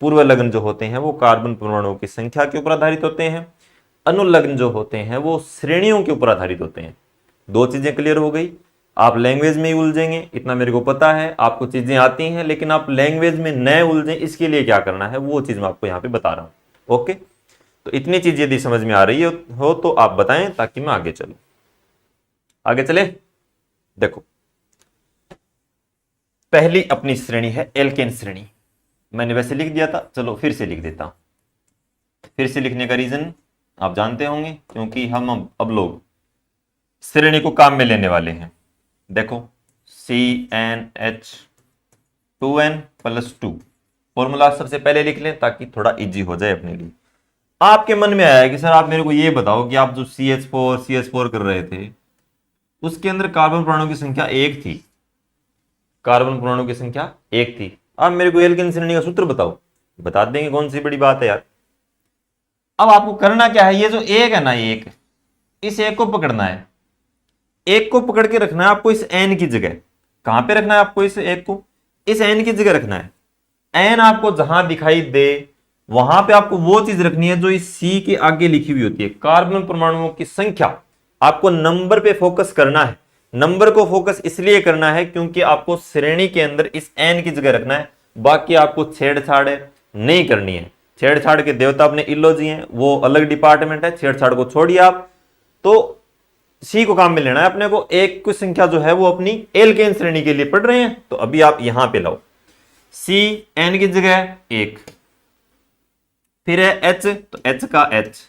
पूर्व लग्न जो होते हैं वो कार्बन परमाणुओं की संख्या के ऊपर आधारित होते हैं, अनुलग्न जो होते हैं वो श्रेणियों के ऊपर आधारित होते हैं। दो चीजें क्लियर हो गई। आप लैंग्वेज में ही उलझेंगे इतना मेरे को पता है, आपको चीजें आती हैं, लेकिन आप लैंग्वेज में न उलझें इसके लिए क्या करना है वो चीज मैं आपको यहाँ पे बता रहा हूँ। ओके, तो इतनी चीज यदि समझ में आ रही हो तो आप बताएं ताकि मैं आगे चलूं। आगे चले, देखो पहली अपनी श्रेणी है एल्केन श्रेणी। मैंने वैसे लिख दिया था, चलो फिर से लिख देता हूं। फिर से लिखने का रीजन आप जानते होंगे, क्योंकि हम अब लोग श्रेणी को काम में लेने वाले हैं। देखो CnH2n + 2 फॉर्मूला सबसे पहले लिख लें ताकि थोड़ा इजी हो जाए अपने लिए। आपके मन में आया कि सर आप मेरे को ये बताओ कि आप जो CH4 कर रहे थे उसके अंदर कार्बन परमाणु की संख्या 1 थी, कार्बन परमाणु की संख्या 1 थी। आप मेरे को एल्केन श्रेणी का सूत्र बताओ, बता देंगे, कौन सी बड़ी बात है यार। अब आपको करना क्या है, ये जो एक है ना, एक, इस एक को पकड़ना है, एक को पकड़ के रखना है आपको इस एन की जगह। कहां पे रखना है आपको इस एक को, इस एन की जगह रखना है। एन आपको जहां दिखाई दे वहां पे आपको वो चीज रखनी है जो इस सी के आगे लिखी हुई होती है, कार्बन परमाणुओं की संख्या। आपको नंबर पे फोकस करना है। नंबर को फोकस इसलिए करना है क्योंकि आपको श्रेणी के अंदर इस एन की जगह रखना है, बाकी आपको छेड़छाड़ नहीं करनी है। छेड़छाड़ के देवता अपने इल्लोजी हैं, वो अलग डिपार्टमेंट है, छेड़छाड़ को छोड़िए आप। तो सी को काम में लेना है अपने को। एक की संख्या जो है वो अपनी एल्केन श्रेणी के लिए पढ़ रहे हैं, तो अभी आप यहां पे लाओ सी एन की जगह 1, फिर है H, तो H का H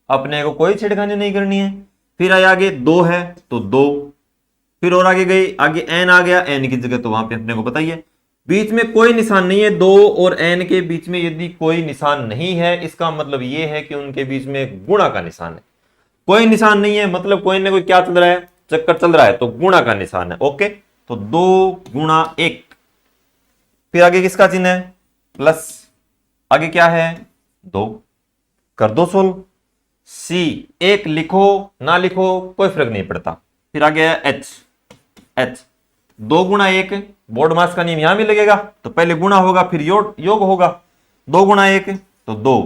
अपने को कोई छेड़खानी नहीं करनी है। फिर आगे 2 है तो 2, फिर और आगे गई, आगे n आ गया, n की जगह तो वहां पे अपने को पता ही है। बीच में कोई निशान नहीं है, 2 और n के बीच में यदि कोई निशान नहीं है इसका मतलब यह है कि उनके बीच में गुणा का निशान है। कोई निशान नहीं है मतलब कोई ना कोई क्या चल रहा है, चक्कर चल रहा है, तो गुणा का निशान है। ओके, तो 2 × 1, फिर आगे किसका चिन्ह है, प्लस, आगे क्या है 2, कर दो सोल्व। सी 1 लिखो ना लिखो कोई फर्क नहीं पड़ता। फिर आगे है H 2 × 1, बोर्ड मास का नियम यहां भी लगेगा, तो पहले गुणा होगा फिर योग होगा। 2 × 1 तो 2,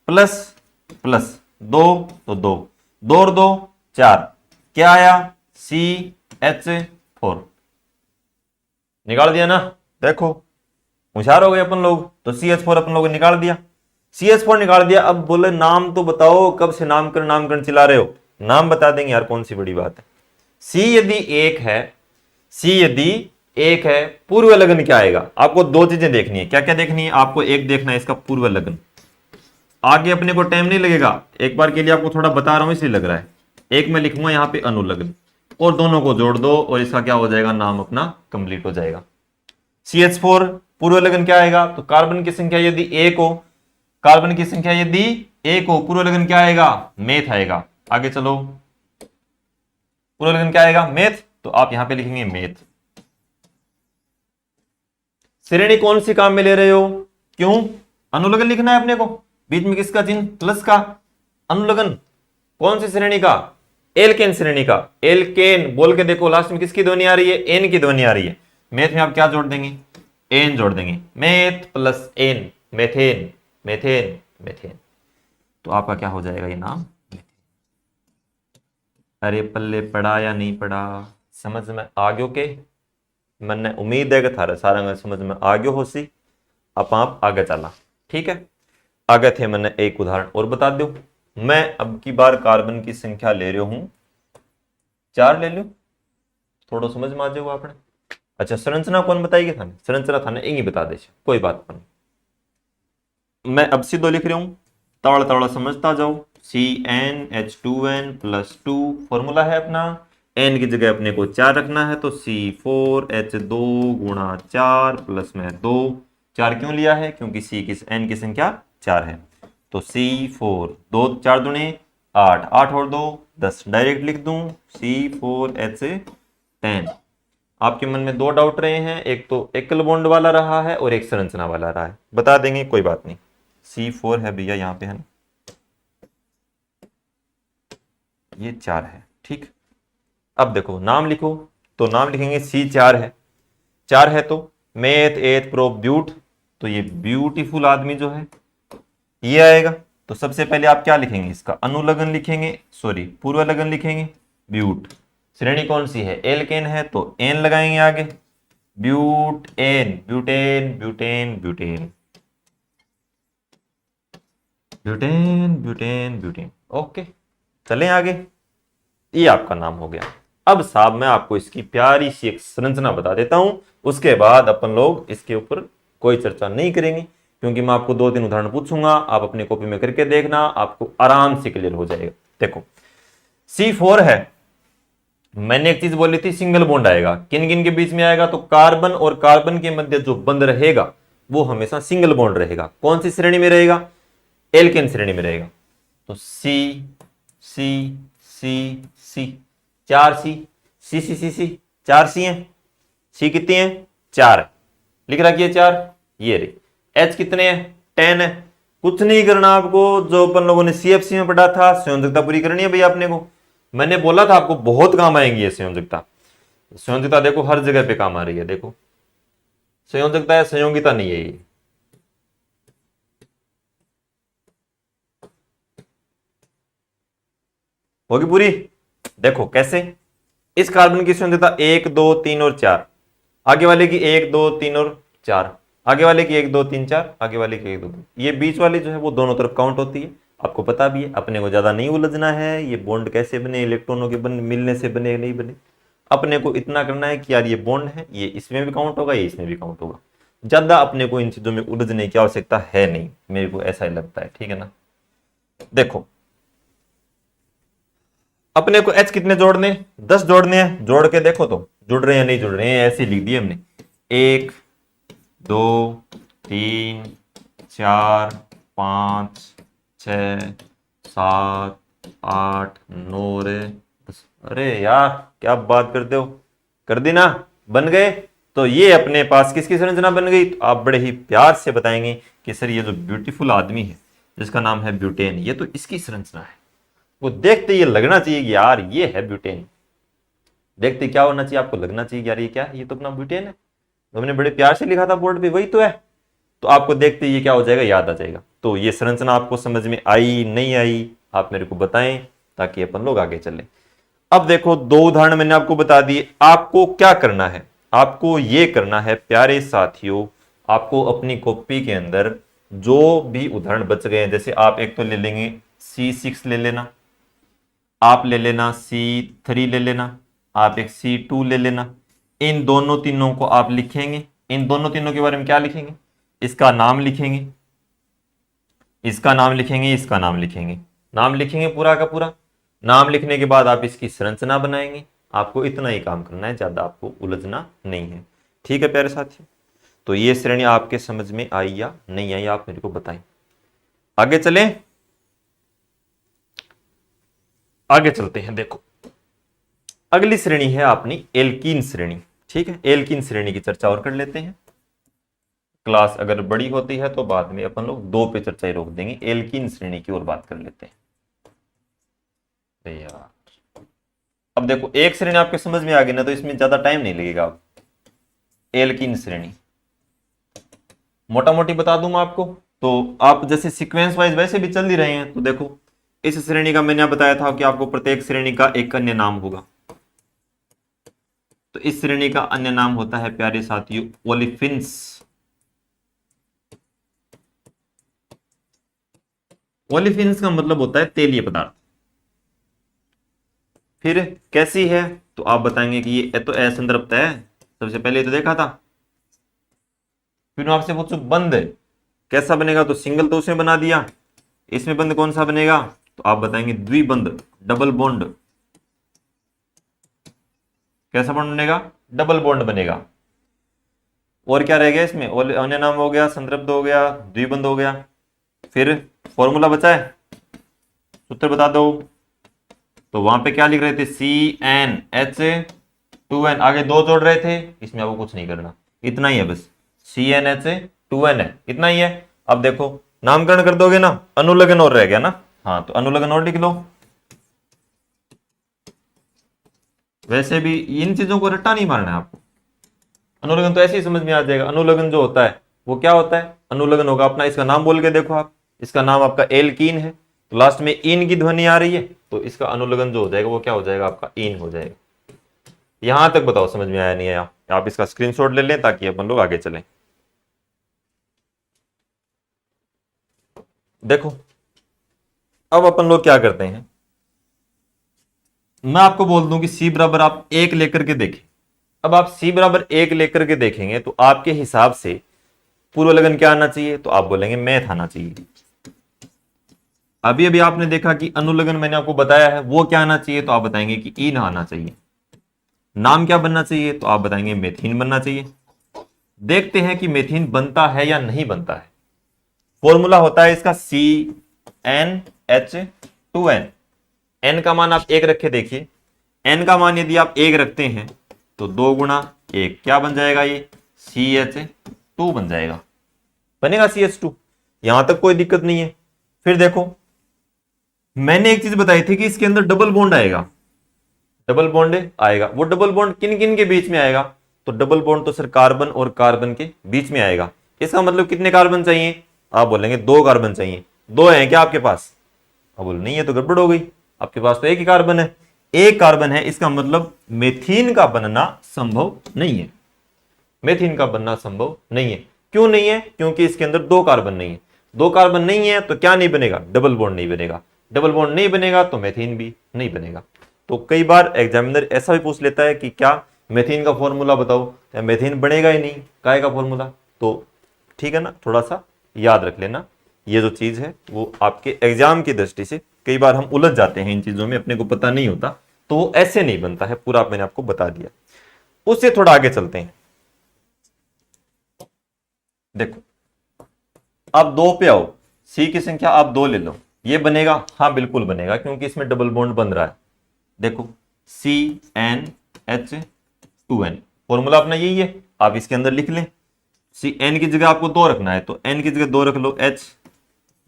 प्लस प्लस 2 तो 2, 2 और 2 4, क्या आया CH4। निकाल दिया ना, देखो होशियार हो गए अपन लोग, तो CH4 अपन लोगों ने निकाल दिया। CH4 निकाल दिया। अब बोले नाम तो बताओ, कब से नामकरण चिल्ला रहे हो, नाम बता देंगे यार, कौन सी बड़ी बात है। C यदि 1 है, C यदि 1 है, पूर्व लग्न क्या आएगा। आपको दो चीजें देखनी है, क्या क्या देखनी है आपको, एक देखना है इसका पूर्व लग्न। आगे अपने को टाइम नहीं लगेगा, एक बार के लिए आपको थोड़ा बता रहा हूं इसलिए लग रहा है। एक मैं लिखूंगा यहाँ पे अनुलग्न, और दोनों को जोड़ दो और इसका क्या हो जाएगा, नाम अपना कंप्लीट हो जाएगा। CH4 पूर्व लग्न क्या आएगा, तो कार्बन की संख्या यदि 1 हो, कार्बन की संख्या यदि 1 हो, पूर्व लग्न क्या आएगा, मेथ आएगा। आगे चलो, पूर्व लग्न क्या आएगा, मेथ, तो आप यहां पे लिखेंगे मेथ। श्रेणी कौन सी काम में ले रहे हो, क्यों, अनुलग्न लिखना है अपने को, बीच में किसका चिन्ह, प्लस का। अनुलग्न कौन सी श्रेणी का, एल्केन श्रेणी का। एल्केन बोल के देखो, लास्ट में किसकी ध्वनि आ रही है, एन की ध्वनि आ रही है। मेथ में आप क्या जोड़ देंगे, एन जोड़ देंगे, meth plus ane, methane, methane, methane, तो आपका क्या हो जाएगा ये नाम। अरे पल्ले पड़ा या नहीं पड़ा, समझ में आ गयो के, मैंने उम्मीद है कि थारा सारा समझ में आ गयो हो सी। अब आप आगे चला, ठीक है। आगे थे, मैंने एक उदाहरण और बता दो। मैं अब की बार कार्बन की संख्या ले रहा हूं 4 ले लो, थोड़ा समझ में आ जाओ आपने। अच्छा, संरचना कौन बताएगी थाने, संरचना थाने यही बता दे, कोई बात नहीं। मैं अब सीधो लिख रहा हूं, तवड़ा तवड़ा समझता जाओ। CnH2n + 2 फॉर्मूला है अपना, n की जगह अपने को 4 रखना है, तो C4H2 × 4 प्लस में 2, 4 क्यों लिया है, क्योंकि n की संख्या 4 है। तो C4 2 4 दूने 8, 8 और 2 10, डायरेक्ट लिख दूं C4H10। आपके मन में दो डाउट रहे हैं, एक तो एकल बॉन्ड वाला रहा है और एक संरचना वाला रहा है, बता देंगे कोई बात नहीं। C4 है भैया यहाँ पे, है ना, ये 4 है, ठीक। अब देखो नाम लिखो, तो नाम लिखेंगे C4 है, 4 है तो मेथ एथ प्रो ब्यूट, तो ये ब्यूटीफुल आदमी जो है ये आएगा। तो सबसे पहले आप क्या लिखेंगे, इसका अनुलग्न लिखेंगे, सॉरी पूर्वलग्न लिखेंगे, ब्यूट। श्रेणी कौन सी है, एल्केन है, तो एन लगाएंगे आगे, butane, butane butane butane butane butane butane. Okay, चलें आगे, ये आपका नाम हो गया। अब साहब मैं आपको इसकी प्यारी सी एक संरचना बता देता हूं, उसके बाद अपन लोग इसके ऊपर कोई चर्चा नहीं करेंगे, क्योंकि मैं आपको 2-3 उदाहरण पूछूंगा, आप अपनी कॉपी में करके देखना, आपको आराम से क्लियर हो जाएगा। देखो C4 है, मैंने एक चीज बोली थी सिंगल बॉन्ड आएगा, किन किन के बीच में आएगा, तो कार्बन और कार्बन के मध्य जो बंध रहेगा वो हमेशा सिंगल बॉन्ड रहेगा। कौन सी श्रेणी में रहेगा, एल्केन श्रेणी में रहेगा। तो सी सी सी सी, 4 सी, सी सी सी सी, 4 सी हैं, सी कितनी है, 4 है, लिख रखिए 4, ये रही। एच कितने हैं, 10 है। कुछ नहीं करना आपको, जो अपन लोगों ने सीएफसी में पढ़ा था, संयोजकता पूरी करनी है भैया अपने को। मैंने बोला था आपको बहुत काम आएंगी ये संयोजकता। संयोजकता देखो हर जगह पे काम आ रही है, देखो संयोजकता है, संयोगिता नहीं है ये। होगी पूरी, देखो कैसे, इस कार्बन की संयोजकता 1 2 3 और 4, आगे वाले की 1 2 3 और 4, आगे वाले की 1 2 3 4, आगे वाले की 1 2 3, ये बीच वाली जो है वो दोनों तरफ काउंट होती है। आपको पता भी है, अपने को ज्यादा नहीं उलझना है, ये बॉन्ड कैसे बने, इलेक्ट्रॉनों के मिलने से बने नहीं बने, अपने को इतना करना है कि यार ये बॉन्ड है, ये इसमें भी काउंट होगा, ये इसमें भी काउंट होगा। ज्यादा अपने को इन चीजों में उलझने की आवश्यकता है नहीं, मेरे को ऐसा ही लगता है, ठीक है ना। देखो अपने को H कितने जोड़ने, 10 जोड़ने हैं, जोड़ के देखो तो जुड़ रहे हैं नहीं जुड़ रहे हैं, ऐसे लिख दिए हमने, 1 2 3 4 5 6 7 8 9 10। अरे यार क्या बात करते हो, कर दी ना, बन गए। तो ये अपने पास किसकी संरचना बन गई, तो आप बड़े ही प्यार से बताएंगे कि सर ये जो ब्यूटीफुल आदमी है जिसका नाम है ब्यूटेन, ये तो इसकी संरचना है। वो देखते ये लगना चाहिए कि यार ये है ब्यूटेन, देखते क्या होना चाहिए, आपको लगना चाहिए कि यार ये क्या है, ये तो अपना ब्यूटेन है, तो हमने बड़े प्यार से लिखा था बोर्ड पे, वही तो है। तो आपको देखते ये क्या हो जाएगा, याद आ जाएगा। तो ये संरचना आपको समझ में आई नहीं आई, आप मेरे को बताएं ताकि अपन लोग आगे चले। अब देखो 2 उदाहरण मैंने आपको बता दिए, आपको क्या करना है, आपको ये करना है प्यारे साथियों, आपको अपनी कॉपी के अंदर जो भी उदाहरण बच गए हैं, जैसे आप एक तो ले लेंगे C6 ले लेना, आप ले लेना C3 ले लेना, आप एक C2 ले लेना, इन दोनों तीनों को आप लिखेंगे। इन दोनों तीनों के बारे में क्या लिखेंगे, इसका नाम लिखेंगे, इसका नाम लिखेंगे, इसका नाम लिखेंगे, नाम लिखेंगे पूरा का पूरा। नाम लिखने के बाद आप इसकी संरचना बनाएंगे। आपको इतना ही काम करना है, ज्यादा आपको उलझना नहीं है, ठीक है प्यारे साथियों। तो ये श्रेणी आपके समझ में आई या नहीं आई, आप मेरे को बताएं। आगे चलें, आगे चलते हैं। देखो अगली श्रेणी है अपनी एल्कीन श्रेणी, ठीक है। एल्कीन श्रेणी की चर्चा और कर लेते हैं, क्लास अगर बड़ी होती है तो बाद में अपन लोग 2 पे चर्चा ही रोक देंगे, एल्कीन श्रेणी की और बात कर लेते हैं यार। अब देखो एक श्रेणी आपके समझ में आ गई ना, तो इसमें ज्यादा टाइम नहीं लगेगा। अब एल्कीन श्रेणी मोटा मोटी बता दूं मैं आपको, तो आप जैसे सीक्वेंस वाइज वैसे भी चल ही रहे हैं। तो देखो इस श्रेणी का मैंने बताया था कि आपको प्रत्येक श्रेणी का एक अन्य नाम होगा, तो इस श्रेणी का अन्य नाम होता है प्यारे साथियों ओलिफिन्स। ओलिफिन्स का मतलब होता है तेलीय पदार्थ। फिर कैसी है, तो आप बताएंगे कि ये तो असंतृप्त है, सबसे पहले तो देखा था। फिर मैं आपसे पूछूं बंद कैसा बनेगा, तो सिंगल तो उसमें बना दिया, इसमें बंद कौन सा बनेगा, तो आप बताएंगे द्विबंध, डबल बॉन्ड। कैसा बॉन्ड बनेगा, डबल बॉन्ड बनेगा। और क्या रह गया इसमें, अन्य नाम हो गया, संतृप्त हो गया, द्विबंध हो गया। फिर फॉर्मूला बचा है, सूत्र बता दो। तो वहां पे क्या लिख रहे थे, CnH2n, आगे 2 जोड़ रहे थे, इसमें आपको कुछ नहीं करना, इतना ही है बस, CnH2n है, इतना ही है। अब देखो नामकरण कर दोगे ना, अनुलग्न और रह गया ना, हाँ तो अनुलग्न और लिख लो। वैसे भी इन चीजों को रट्टा नहीं मारना है आपको, अनुलग्न तो ऐसे ही समझ में आ जाएगा। अनुलग्न जो होता है वो क्या होता है, अनुलग्न होगा अपना, इसका नाम बोल के देखो आप, इसका नाम आपका एल्कीन है, तो लास्ट में इन की ध्वनि आ रही है, तो इसका अनुलग्न जो हो जाएगा वो क्या हो जाएगा, आपका इन हो जाएगा। यहां तक बताओ समझ में आया नहीं आया? आप इसका स्क्रीनशॉट ले लें ताकि अपन लोग आगे चलें। देखो अब अपन लोग क्या करते हैं, मैं आपको बोल दूं कि सी बराबर आप 1 लेकर के देखें। अब आप सी बराबर 1 लेकर के देखेंगे तो आपके हिसाब से पूर्व लगन क्या आना चाहिए, तो आप बोलेंगे मैथ आना चाहिए। अभी अभी आपने देखा कि अनुलग्न मैंने आपको बताया है वो क्या आना चाहिए, तो आप बताएंगे कि इन आना चाहिए। नाम क्या बनना चाहिए, तो आप बताएंगे मेथिन बनना चाहिए। देखते हैं कि मेथिन बनता है या नहीं बनता है। फॉर्मूला होता है इसका CnH2n। n का मान आप 1 रखे, देखिए n का मान यदि आप 1 रखते हैं तो 2 गुणा 1 क्या बन जाएगा, ये CH2 बन जाएगा, बनेगा CH2। यहां तक कोई दिक्कत नहीं है। फिर देखो मैंने एक चीज बताई थी कि इसके अंदर डबल बॉन्ड आएगा, डबल बॉन्ड आएगा। वो डबल बॉन्ड किन किन के बीच में आएगा, तो डबल बॉन्ड तो सर कार्बन और कार्बन के बीच में आएगा। इसका मतलब कितने कार्बन चाहिए, आप बोलेंगे 2 कार्बन चाहिए। 2 हैं क्या आपके पास, आप बोले नहीं है तो गड़बड़ हो गई, आपके पास तो 1 ही कार्बन है। 1 कार्बन है, इसका मतलब मेथीन का बनना संभव नहीं है। मेथीन का बनना संभव नहीं है। क्यों नहीं है, क्योंकि इसके अंदर 2 कार्बन नहीं है। 2 कार्बन नहीं है तो क्या नहीं बनेगा, डबल बॉन्ड नहीं बनेगा। डबल बॉन्ड नहीं बनेगा तो मेथीन भी नहीं बनेगा। तो कई बार एग्जामिनर ऐसा भी पूछ लेता है कि क्या मेथीन का फॉर्मूला बताओ, या मेथीन बनेगा ही नहीं, काय का फॉर्मूला। तो ठीक है ना, थोड़ा सा याद रख लेना, ये जो चीज है वो आपके एग्जाम की दृष्टि से कई बार हम उलझ जाते हैं इन चीजों में, अपने को पता नहीं होता, तो वो ऐसे नहीं बनता है। पूरा मैंने आपको बता दिया। उससे थोड़ा आगे चलते हैं। देखो आप 2 पे आओ, सी की संख्या आप 2 ले लो, ये बनेगा, हाँ बिल्कुल बनेगा, क्योंकि इसमें डबल बॉन्ड बन रहा है। देखो CnH2n फॉर्मूला अपना यही है, आप इसके अंदर लिख लें। n की जगह आपको 2 रखना है तो n की जगह 2 रख लो, H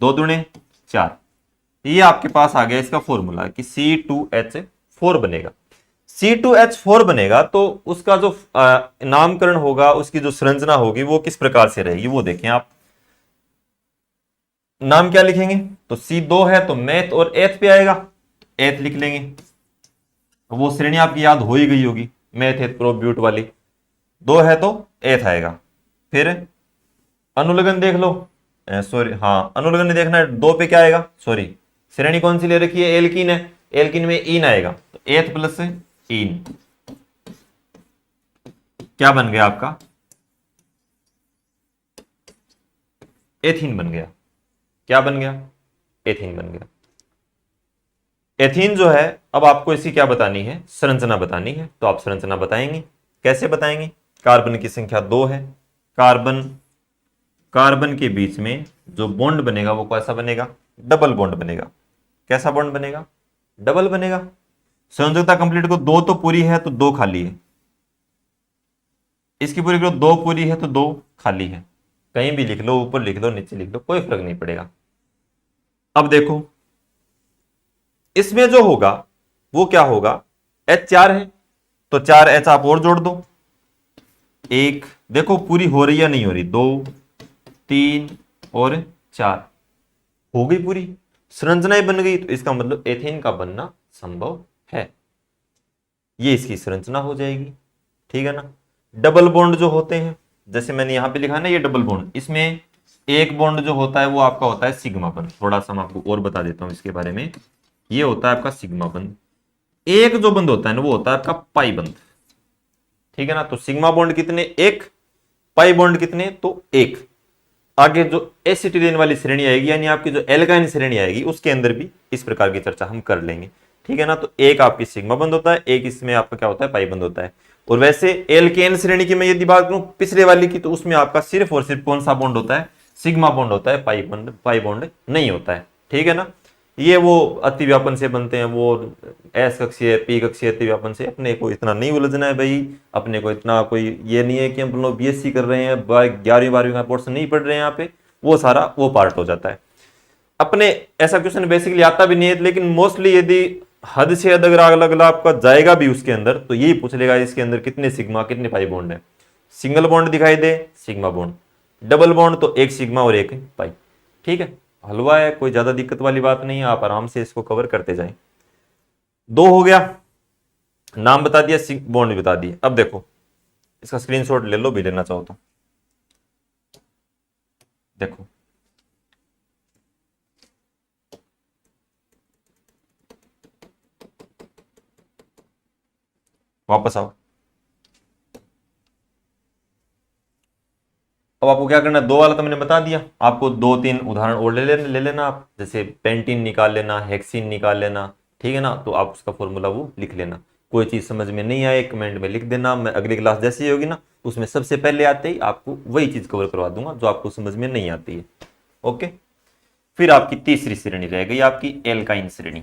2 दूणे 4। ये आपके पास आ गया इसका फॉर्मूला कि C2H4 बनेगा। C2H4 बनेगा तो उसका जो नामकरण होगा, उसकी जो संरचना होगी वो किस प्रकार से रहेगी वो देखें आप। नाम क्या लिखेंगे, तो C2 है तो मैथ और एथ पे आएगा, एथ लिख लेंगे। वो श्रेणी आपकी याद हो ही गई होगी, मैथ एथ प्रोब्यूट वाली। 2 है तो एथ आएगा। फिर अनुलग्न देख लो, सॉरी हाँ अनुलग्न नहीं देखना है, 2 पे क्या आएगा, सॉरी श्रेणी कौन सी ले रखी है, एल्कीन है, एल्कीन में इन आएगा, तो एथ प्लस इन क्या बन गया आपका, एथीन बन गया। क्या बन गया, एथीन बन गया। एथीन जो है, अब आपको इसकी क्या बतानी है, संरचना बतानी है, तो आप संरचना बताएंगे। कैसे बताएंगे, कार्बन की संख्या 2 है, कार्बन कार्बन के बीच में जो बॉन्ड बनेगा वो कैसा बनेगा, डबल बॉन्ड बनेगा। कैसा बॉन्ड बनेगा, डबल बनेगा। संयोजकता कंप्लीट को 2 तो पूरी है तो 2 खाली है, इसकी पूरी करो 2 पूरी है तो 2 खाली है। कहीं भी लिख लो, ऊपर लिख लो नीचे लिख लो, कोई फर्क नहीं पड़ेगा। अब देखो इसमें जो होगा वो क्या होगा, H4 है तो 4 H आप और जोड़ दो, 1 देखो पूरी हो रही या नहीं हो रही, 2 3 और 4 हो गई पूरी, संरचनाएं बन गई, तो इसका मतलब एथेन का बनना संभव है। ये इसकी संरचना हो जाएगी, ठीक है ना। डबल बॉन्ड जो होते हैं, जैसे मैंने यहां पे लिखा ना ये डबल बॉन्ड, इसमें एक बॉन्ड जो होता है वो आपका होता है सिग्मा बंध। थोड़ा सा मैं आपको और बता देता हूं इसके बारे में। ये होता है आपका सिग्मा बंध। एक जो बंध होता है ना वो होता है आपका पाई बंध, ठीक है ना। तो सिग्मा बॉन्ड कितने, 1, पाई बॉन्ड कितने, तो 1। आगे जो एसिटिलीन वाली श्रेणी आएगी यानी आपकी जो एल्काइन श्रेणी आएगी उसके अंदर भी इस प्रकार की चर्चा हम कर लेंगे, ठीक है ना। तो एक आपकी सिग्मा बंध होता है, एक इसमें आपका क्या होता है, पाई बंध होता है। और वैसे एल्केन श्रेणी की मैं यदि बात करूं पिछले वाली की, तो उसमें आपका सिर्फ और सिर्फ कौन सा बॉन्ड होता है, सिग्मा बॉन्ड होता है, पाई बॉन्ड नहीं होता है, ठीक है ना। ये वो अतिव्यापन से बनते हैं, वो एस कक्षीय पी कक्षीय अतिव्यापन से। अपने को इतना नहीं उलझना है भाई, अपने को इतना कोई ये नहीं है कि हम लोग बीएससी कर रहे हैं, 11वीं 12वीं का पोर्शन नहीं पढ़ रहे हैं यहाँ पे, वो सारा वो पार्ट हो जाता है। अपने ऐसा क्वेश्चन बेसिकली आता भी नहीं है, लेकिन मोस्टली यदि हद से अगर अलग अलग आपका जाएगा भी उसके अंदर, तो यही पूछ लेगा इसके अंदर कितने सिग्मा कितने पाई बॉन्ड है। सिंगल बॉन्ड दिखाई दे सिग्मा बॉन्ड, डबल बॉन्ड तो 1 सिग्मा और 1 पाई, ठीक है। हलवा है, कोई ज्यादा दिक्कत वाली बात नहीं है, आप आराम से इसको कवर करते जाएं। 2 हो गया, नाम बता दिया, बॉन्ड भी बता दिया। अब देखो इसका स्क्रीनशॉट ले लो भी लेना चाहो तो। देखो वापस आओ। अब आपको क्या करना है, 2 वाला तो मैंने बता दिया आपको, 2-3 उदाहरण और ले लेना आप, जैसे पेंटीन निकाल लेना, हेक्सीन निकाल लेना, ठीक है ना। तो आप उसका फॉर्मूला वो लिख लेना। कोई चीज समझ में नहीं आए कमेंट में लिख देना, मैं अगली क्लास जैसी ही होगी ना उसमें सबसे पहले आते ही आपको वही चीज कवर करवा दूंगा जो आपको समझ में नहीं आती है। ओके, फिर आपकी तीसरी श्रेणी रह गई आपकी एल्काइन श्रेणी।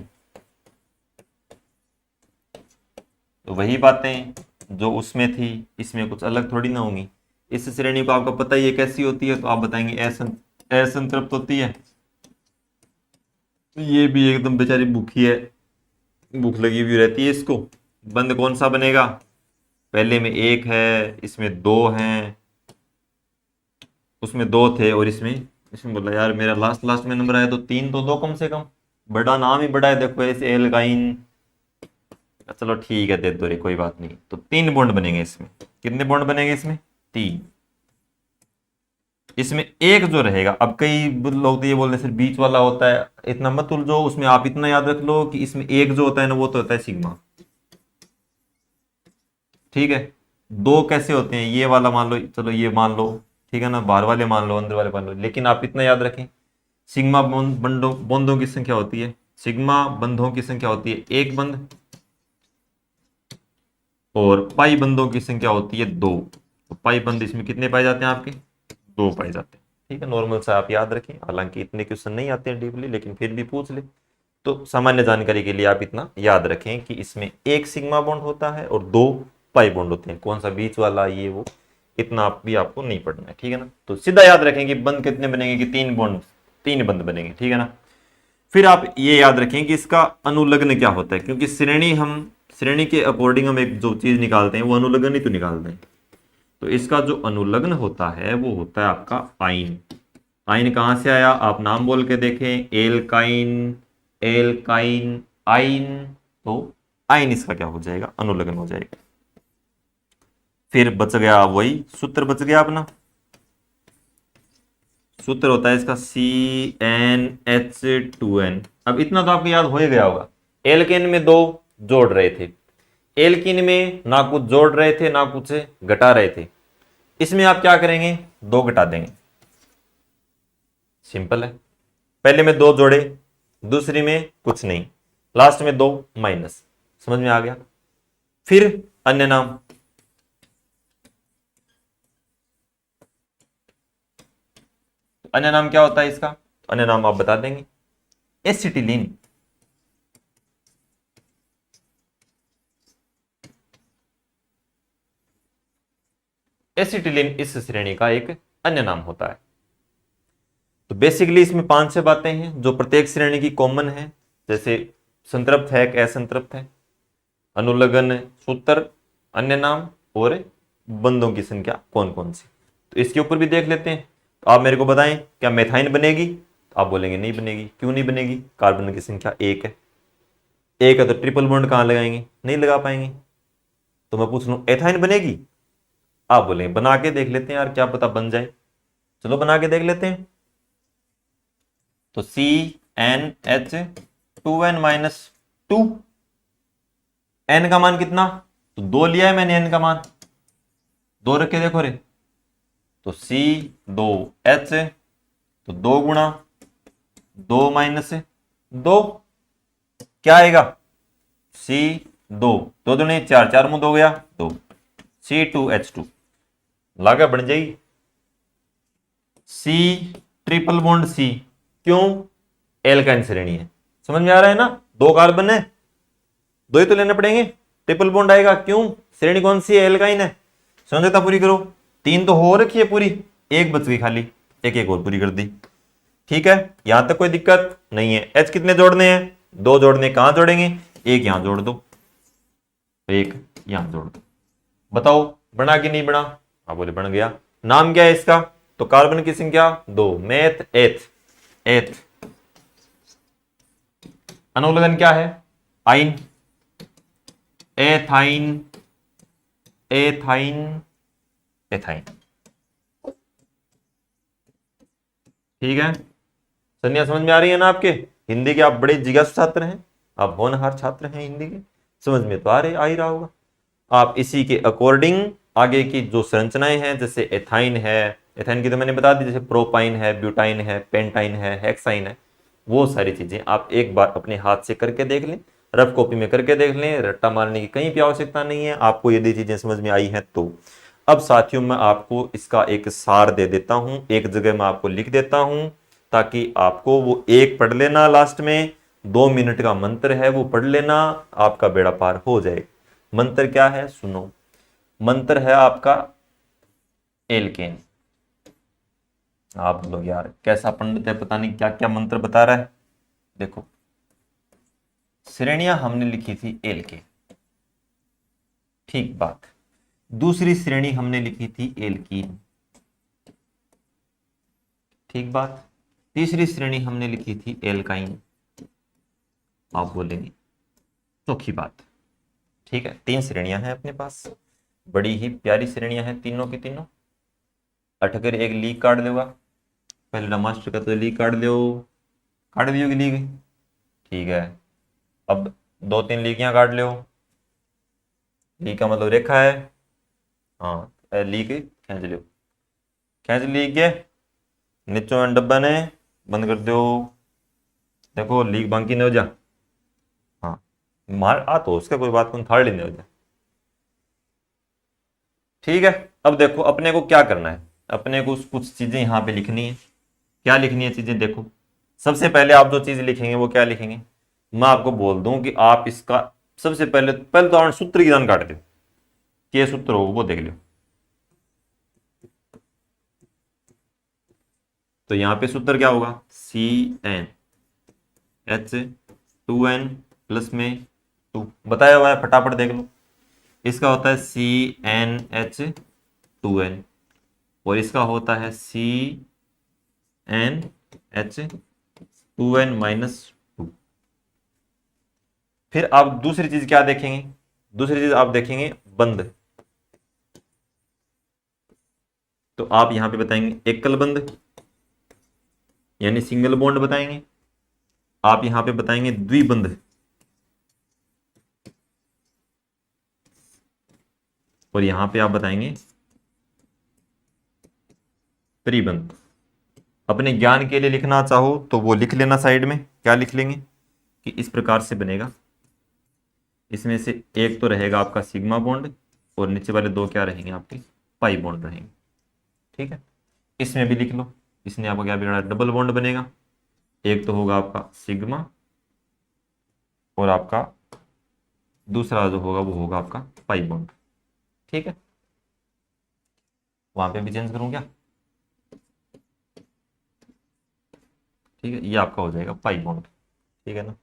तो वही बातें जो उसमें थी इसमें कुछ अलग थोड़ी ना होंगी। इस श्रेणी को आपको पता ही है कैसी होती है, तो आप बताएंगे असंतृप्त होती है। ये भी एकदम बेचारी भूखी है, भूख लगी हुई रहती है इसको। बंद कौन सा बनेगा, पहले में 1 है, इसमें 2 हैं, उसमें 2 थे और इसमें इसमें बोला यार मेरा लास्ट लास्ट में नंबर आया तो 3 तो दो कम से कम, बड़ा नाम ही बड़ा है। देखो ऐसे एल्काइन, चलो ठीक है दे दो रे, कोई बात नहीं। तो 3 बॉन्ड बनेंगे इसमें। कितने बॉन्ड बनेंगे इसमें, 3। इसमें एक जो रहेगा, अब कई लोग तो ये बोल रहे सिर्फ बीच वाला होता है, इतना मत उलझो उसमें। आप इतना याद रख लो कि इसमें एक जो होता है ना वो तो होता है सिग्मा, ठीक है। 2 कैसे होते हैं, ये वाला मान लो, चलो ये मान लो, ठीक है ना, बाहर वाले मान लो, अंदर वाले मान लो, लेकिन आप इतना याद रखें सिग्मा बंधों की संख्या होती है, सिग्मा बंधों की संख्या होती है 1 बंध, और पाई बंधों की संख्या होती है 2। तो पाई बंध इसमें कितने पाए जाते हैं आपके, 2 पाए जाते हैं, ठीक है। नॉर्मल सा आप याद रखें, हालांकि इतने क्वेश्चन नहीं आते हैं डीपली, लेकिन फिर भी पूछ ले तो सामान्य जानकारी के लिए आप इतना याद रखें कि इसमें 1 सिग्मा बॉन्ड होता है और 2 पाई बॉन्ड होते हैं। कौन सा बीच वाला ये वो इतना आप भी आपको नहीं पढ़ना है, ठीक है ना। तो सीधा याद रखें कि बंद कितने बनेंगे, कि 3 बॉन्ड, 3 बंद बनेंगे, ठीक है ना। फिर आप ये याद रखें कि इसका अनुलग्न क्या होता है, क्योंकि श्रेणी के अकॉर्डिंग हम एक जो चीज निकालते हैं वो अनुलग्न ही तो निकालते हैं। तो इसका जो अनुलग्न होता है वो होता है आपका आइन। आइन कहां से आया, आप नाम बोल के देखें, एल्काइन, एल्काइन, आइन। तो आइन इसका क्या हो जाएगा, अनुलग्न हो जाएगा। फिर बच गया वही सूत्र, बच गया अपना सूत्र होता है इसका CnH2n। अब इतना तो आपको याद हो ही गया होगा, एल्केन में 2 जोड़ रहे थे, एल्किन में ना कुछ जोड़ रहे थे ना कुछ घटा रहे थे। इसमें आप क्या करेंगे, 2 घटा देंगे, सिंपल है। पहले में 2 जोड़े, दूसरी में कुछ नहीं, लास्ट में 2 माइनस, समझ में आ गया। फिर अन्य नाम, अन्य नाम क्या होता है इसका, अन्य नाम आप बता देंगे, एसिटिलीन। एसिटिलीन इस श्रेणी का एक अन्य नाम होता है। तो बेसिकली इसमें 5-6 बातें हैं जो प्रत्येक श्रेणी की कॉमन है, जैसे संतृप्त है कि असंतृप्त है, अनुलग्न, सूत्र, अन्य नाम और बंधों की संख्या कौन कौन सी। तो इसके ऊपर भी देख लेते हैं। तो आप मेरे को बताएं क्या मेथाइन बनेगी, तो आप बोलेंगे नहीं बनेगी। क्यों नहीं बनेगी, कार्बन की संख्या 1 है, 1 है तो ट्रिपल बॉन्ड कहां लगाएंगे, नहीं लगा पाएंगे। तो मैं पूछ लूं एथाइन बनेगी, आप बोलेंगे बना के देख लेते हैं यार, क्या पता बन जाए। चलो बना के देख लेते हैं। तो CnH2n-2, n का मान कितना, तो 2 लिया है मैंने, n का मान 2 रख के देखो रे, तो C2H, तो 2 गुणा 2 माइनस 2 क्या आएगा, C2, 2 दूनी 4, 4 मुंह 2 गया 2, C2H2 लागा बन जाएगी। C ट्रिपल बॉन्ड C, क्यों, एल्काइन श्रेणी है, समझ में आ रहा है ना, 2 कार्बन है, 2 ही तो लेने पड़ेंगे, ट्रिपल बॉन्ड आएगा, क्यों, श्रेणी कौन सी है, एल्काइन है। समझता पूरी करो, 3 तो हो रखी है पूरी, 1 बच गई खाली, एक और पूरी कर दी, ठीक है। यहां तक कोई दिक्कत नहीं है। H कितने जोड़ने हैं, 2 जोड़ने, कहां जोड़ेंगे, 1 यहां जोड़ दो, 1 यहां जोड़ दो। बताओ बना कि नहीं बना, हाँ बोले बन गया। नाम क्या है इसका, तो कार्बन की संख्या 2, मेथ एथ, एथ अनुलग्न क्या है? आइन, एथाइन, एथाइन, एथाइन। ठीक है, संज्ञा समझ में आ रही है ना आपके? हिंदी के आप बड़े जिज्ञासु छात्र हैं, आप होनहार छात्र हैं हिंदी के, समझ में तो आ ही रहा होगा। आप इसी के अकॉर्डिंग आगे की जो संरचनाएं हैं, जैसे एथाइन है, एथाइन की तो मैंने बता दी, जैसे प्रोपाइन है, ब्यूटाइन है, पेंटाइन है, हेक्साइन है, वो सारी चीजें आप एक बार अपने हाथ से करके देख लें, रफ कॉपी में करके देख लें, रट्टा मारने की कहीं भी आवश्यकता नहीं है आपको, यदि चीजें समझ में आई हैं तो। अब साथियों मैं आपको इसका एक सार दे देता हूं, एक जगह मैं आपको लिख देता हूं, ताकि आपको वो एक पढ़ लेना, लास्ट में 2 मिनट का मंत्र है वो पढ़ लेना, आपका बेड़ा पार हो जाएगा। मंत्र क्या है सुनो, मंत्र है आपका एल्केन। आप लोग यार कैसा पंडित है, पता नहीं क्या क्या मंत्र बता रहा है। देखो, श्रेणियां हमने लिखी थी एल्केन, ठीक बात। दूसरी श्रेणी हमने लिखी थी एल्कीन, ठीक बात। तीसरी श्रेणी हमने लिखी थी एल्काइन, आप बोलेंगे चौथी बात। ठीक है, 3 श्रेणियां हैं अपने पास, बड़ी ही प्यारी श्रेणियां हैं तीनों की तीनों। अटकर एक लीक काट देगा, पहले मास्टर का तो लीक काट दो, काट दियो कि लीक, ठीक है। अब 2-3 लीकियां काट लो, लीक का मतलब रेखा है, हाँ लीक खींच लो, खींच लीक के नीचों डब्बा ने बंद कर दो, देखो लीक बाकी नहीं हो जा, हाँ मार आ तो उसका कोई बात नहीं, थाड़ लेने हो जा। ठीक है, अब देखो अपने को क्या करना है, अपने को कुछ चीजें यहाँ पे लिखनी है। क्या लिखनी है चीजें, देखो सबसे पहले आप जो चीज लिखेंगे वो क्या लिखेंगे, मैं आपको बोल दूं कि आप इसका सबसे पहले पहले तो सूत्र की दान काट दो, क्या सूत्र होगा वो देख लो। तो यहाँ पे सूत्र क्या होगा, CnH2n+2 बताया हुआ है, फटाफट देख लो। इसका होता है CnH2n और इसका होता है CnH2n-2। फिर आप दूसरी चीज क्या देखेंगे, दूसरी चीज आप देखेंगे बंध, तो आप यहां पे बताएंगे एकल बंध यानी सिंगल बॉन्ड बताएंगे, आप यहां पे बताएंगे द्विबंध और यहां पे आप बताएंगे त्रिबंध। अपने ज्ञान के लिए लिखना चाहो तो वो लिख लेना साइड में, क्या लिख लेंगे कि इस प्रकार से बनेगा, इसमें से एक तो रहेगा आपका सिग्मा बॉन्ड और नीचे वाले 2 क्या रहेंगे आपके पाई बॉन्ड रहेंगे। ठीक है, इसमें भी लिख लो, इसने आपका क्या बिगड़ा, डबल बॉन्ड बनेगा, एक तो होगा आपका सिग्मा और आपका दूसरा जो होगा वो होगा आपका पाई बॉन्ड। ठीक है, वहां पे भी चेंज करूं क्या, ठीक है, ये आपका हो जाएगा पाई बॉन्ड, ठीक है ना।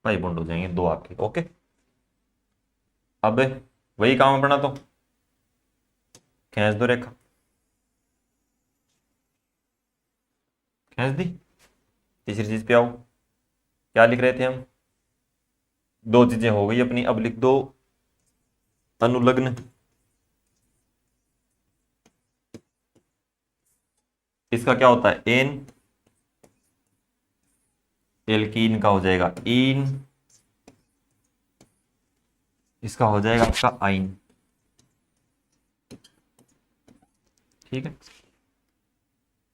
पाई बॉन्ड हो जाएंगे 2 आपके, ओके। अब वही काम अपना, तो खींच दो रेखा, खींच दी। तीसरी चीज पे आओ, क्या लिख रहे थे हम, 2 चीजें हो गई अपनी, अब लिख दो अनुलग्न। इसका क्या होता है एन, एल्कीन का हो जाएगा इन, इसका हो जाएगा आपका आइन। ठीक है,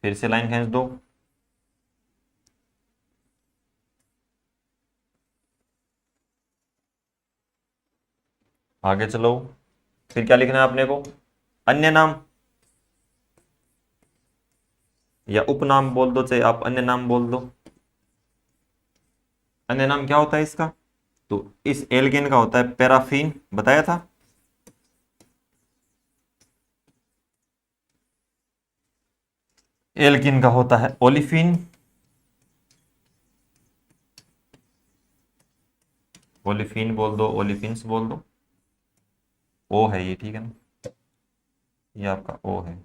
फिर से लाइन खींच दो, आगे चलो। फिर क्या लिखना है अपने को, अन्य नाम या उपनाम बोल दो, चाहे आप अन्य नाम बोल दो। अन्य नाम क्या होता है इसका, तो इस एल्केन का होता है पैराफिन, बताया था। एल्किन का होता है ओलिफिन, ओलिफिन बोल दो, ओलिफिन्स बोल दो, ओ है ये, ठीक है ना। ये आपका O है।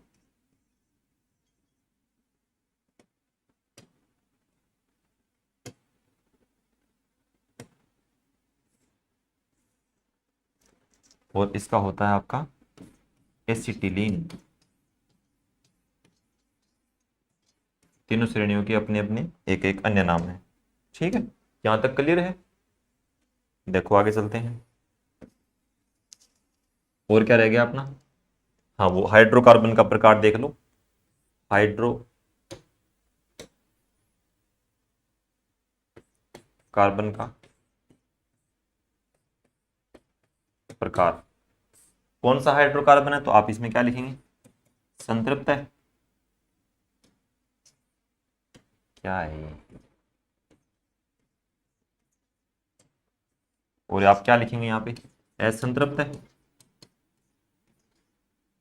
और इसका होता है आपका एसिटिलीन। तीनों श्रेणियों की अपने अपने एक एक अन्य नाम है। ठीक है, यहां तक क्लियर है। देखो आगे चलते हैं। और क्या रह गया अपना? हाँ, वो हाइड्रोकार्बन का प्रकार देख लो। हाइड्रोकार्बन का प्रकार। कौन सा हाइड्रोकार्बन है, तो आप इसमें क्या लिखेंगे? संतृप्त है। क्या है ये? और आप क्या लिखेंगे यहाँ पे? असंतृप्त है।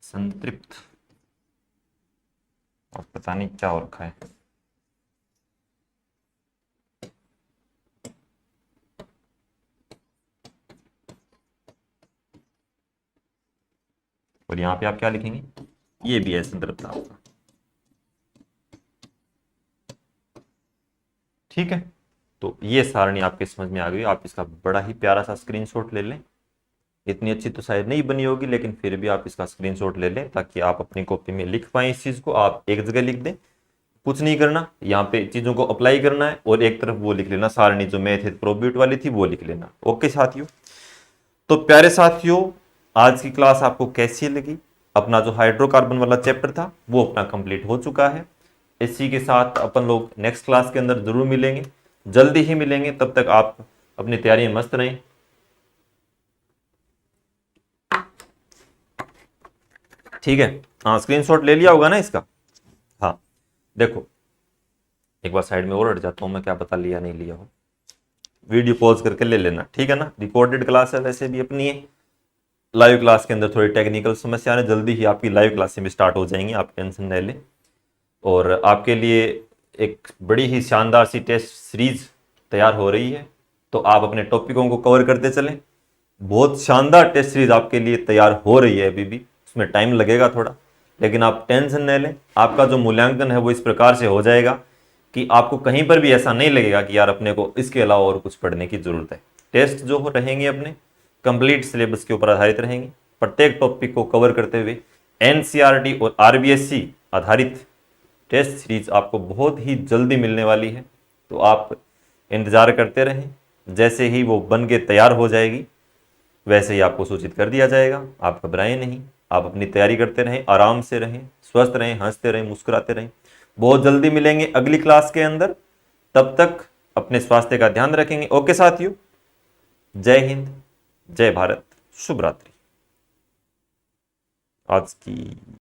संतृप्त। और पता नहीं क्या हो रखा है। और यहाँ पे आप क्या लिखेंगे? ये भी है संतृप्त आपका। ठीक है, तो ये सारणी आपके समझ में आ गई। आप इसका बड़ा ही प्यारा सा स्क्रीनशॉट ले लें। इतनी अच्छी तो शायद नहीं बनी होगी, लेकिन फिर भी आप इसका स्क्रीनशॉट ले लें ताकि आप अपनी कॉपी में लिख पाएं इस चीज़ को। आप एक जगह लिख दें, कुछ नहीं करना, यहाँ पे चीज़ों को अप्लाई करना है, और एक तरफ वो लिख लेना सारणी जो मैथ प्रोबेट वाली थी वो लिख लेना। ओके साथियों, तो प्यारे साथियों, आज की क्लास आपको कैसी लगी? अपना जो हाइड्रोकार्बन वाला चैप्टर था वो अपना कंप्लीट हो चुका है। इसी के साथ अपन लोग नेक्स्ट क्लास के अंदर जरूर मिलेंगे, जल्दी ही मिलेंगे। तब तक आप अपनी तैयारी में मस्त रहें। ठीक है, हाँ, स्क्रीनशॉट ले लिया होगा ना इसका? हाँ, देखो एक बार साइड में और हट जाता हूँ मैं, क्या पता लिया नहीं लिया हो। वीडियो पॉज करके ले लेना, ठीक है ना? रिकॉर्डेड क्लास है वैसे भी अपनी है। लाइव क्लास के अंदर थोड़ी टेक्निकल समस्या है, जल्दी ही आपकी लाइव क्लासें भी स्टार्ट हो जाएंगी, आप टेंशन न लें। और आपके लिए एक बड़ी ही शानदार सी टेस्ट सीरीज तैयार हो रही है, तो आप अपने टॉपिकों को कवर करते चलें। बहुत शानदार टेस्ट सीरीज आपके लिए तैयार हो रही है, अभी भी उसमें टाइम लगेगा थोड़ा, लेकिन आप टेंशन न लें। आपका जो मूल्यांकन है वो इस प्रकार से हो जाएगा कि आपको कहीं पर भी ऐसा नहीं लगेगा कि यार अपने को इसके अलावा और कुछ पढ़ने की जरूरत है। टेस्ट जो रहेंगे अपने कंप्लीट सिलेबस के ऊपर आधारित रहेंगे। प्रत्येक टॉपिक को कवर करते हुए एनसीईआरटी और आरबीएससी आधारित टेस्ट सीरीज आपको बहुत ही जल्दी मिलने वाली है। तो आप इंतज़ार करते रहें, जैसे ही वो बन के तैयार हो जाएगी वैसे ही आपको सूचित कर दिया जाएगा। आप घबराएं नहीं, आप अपनी तैयारी करते रहें, आराम से रहें, स्वस्थ रहें, हंसते रहें, मुस्कुराते रहें। बहुत जल्दी मिलेंगे अगली क्लास के अंदर। तब तक अपने स्वास्थ्य का ध्यान रखेंगे। ओके साथियों, जय हिंद, जय भारत, शुभ रात्रि। आज की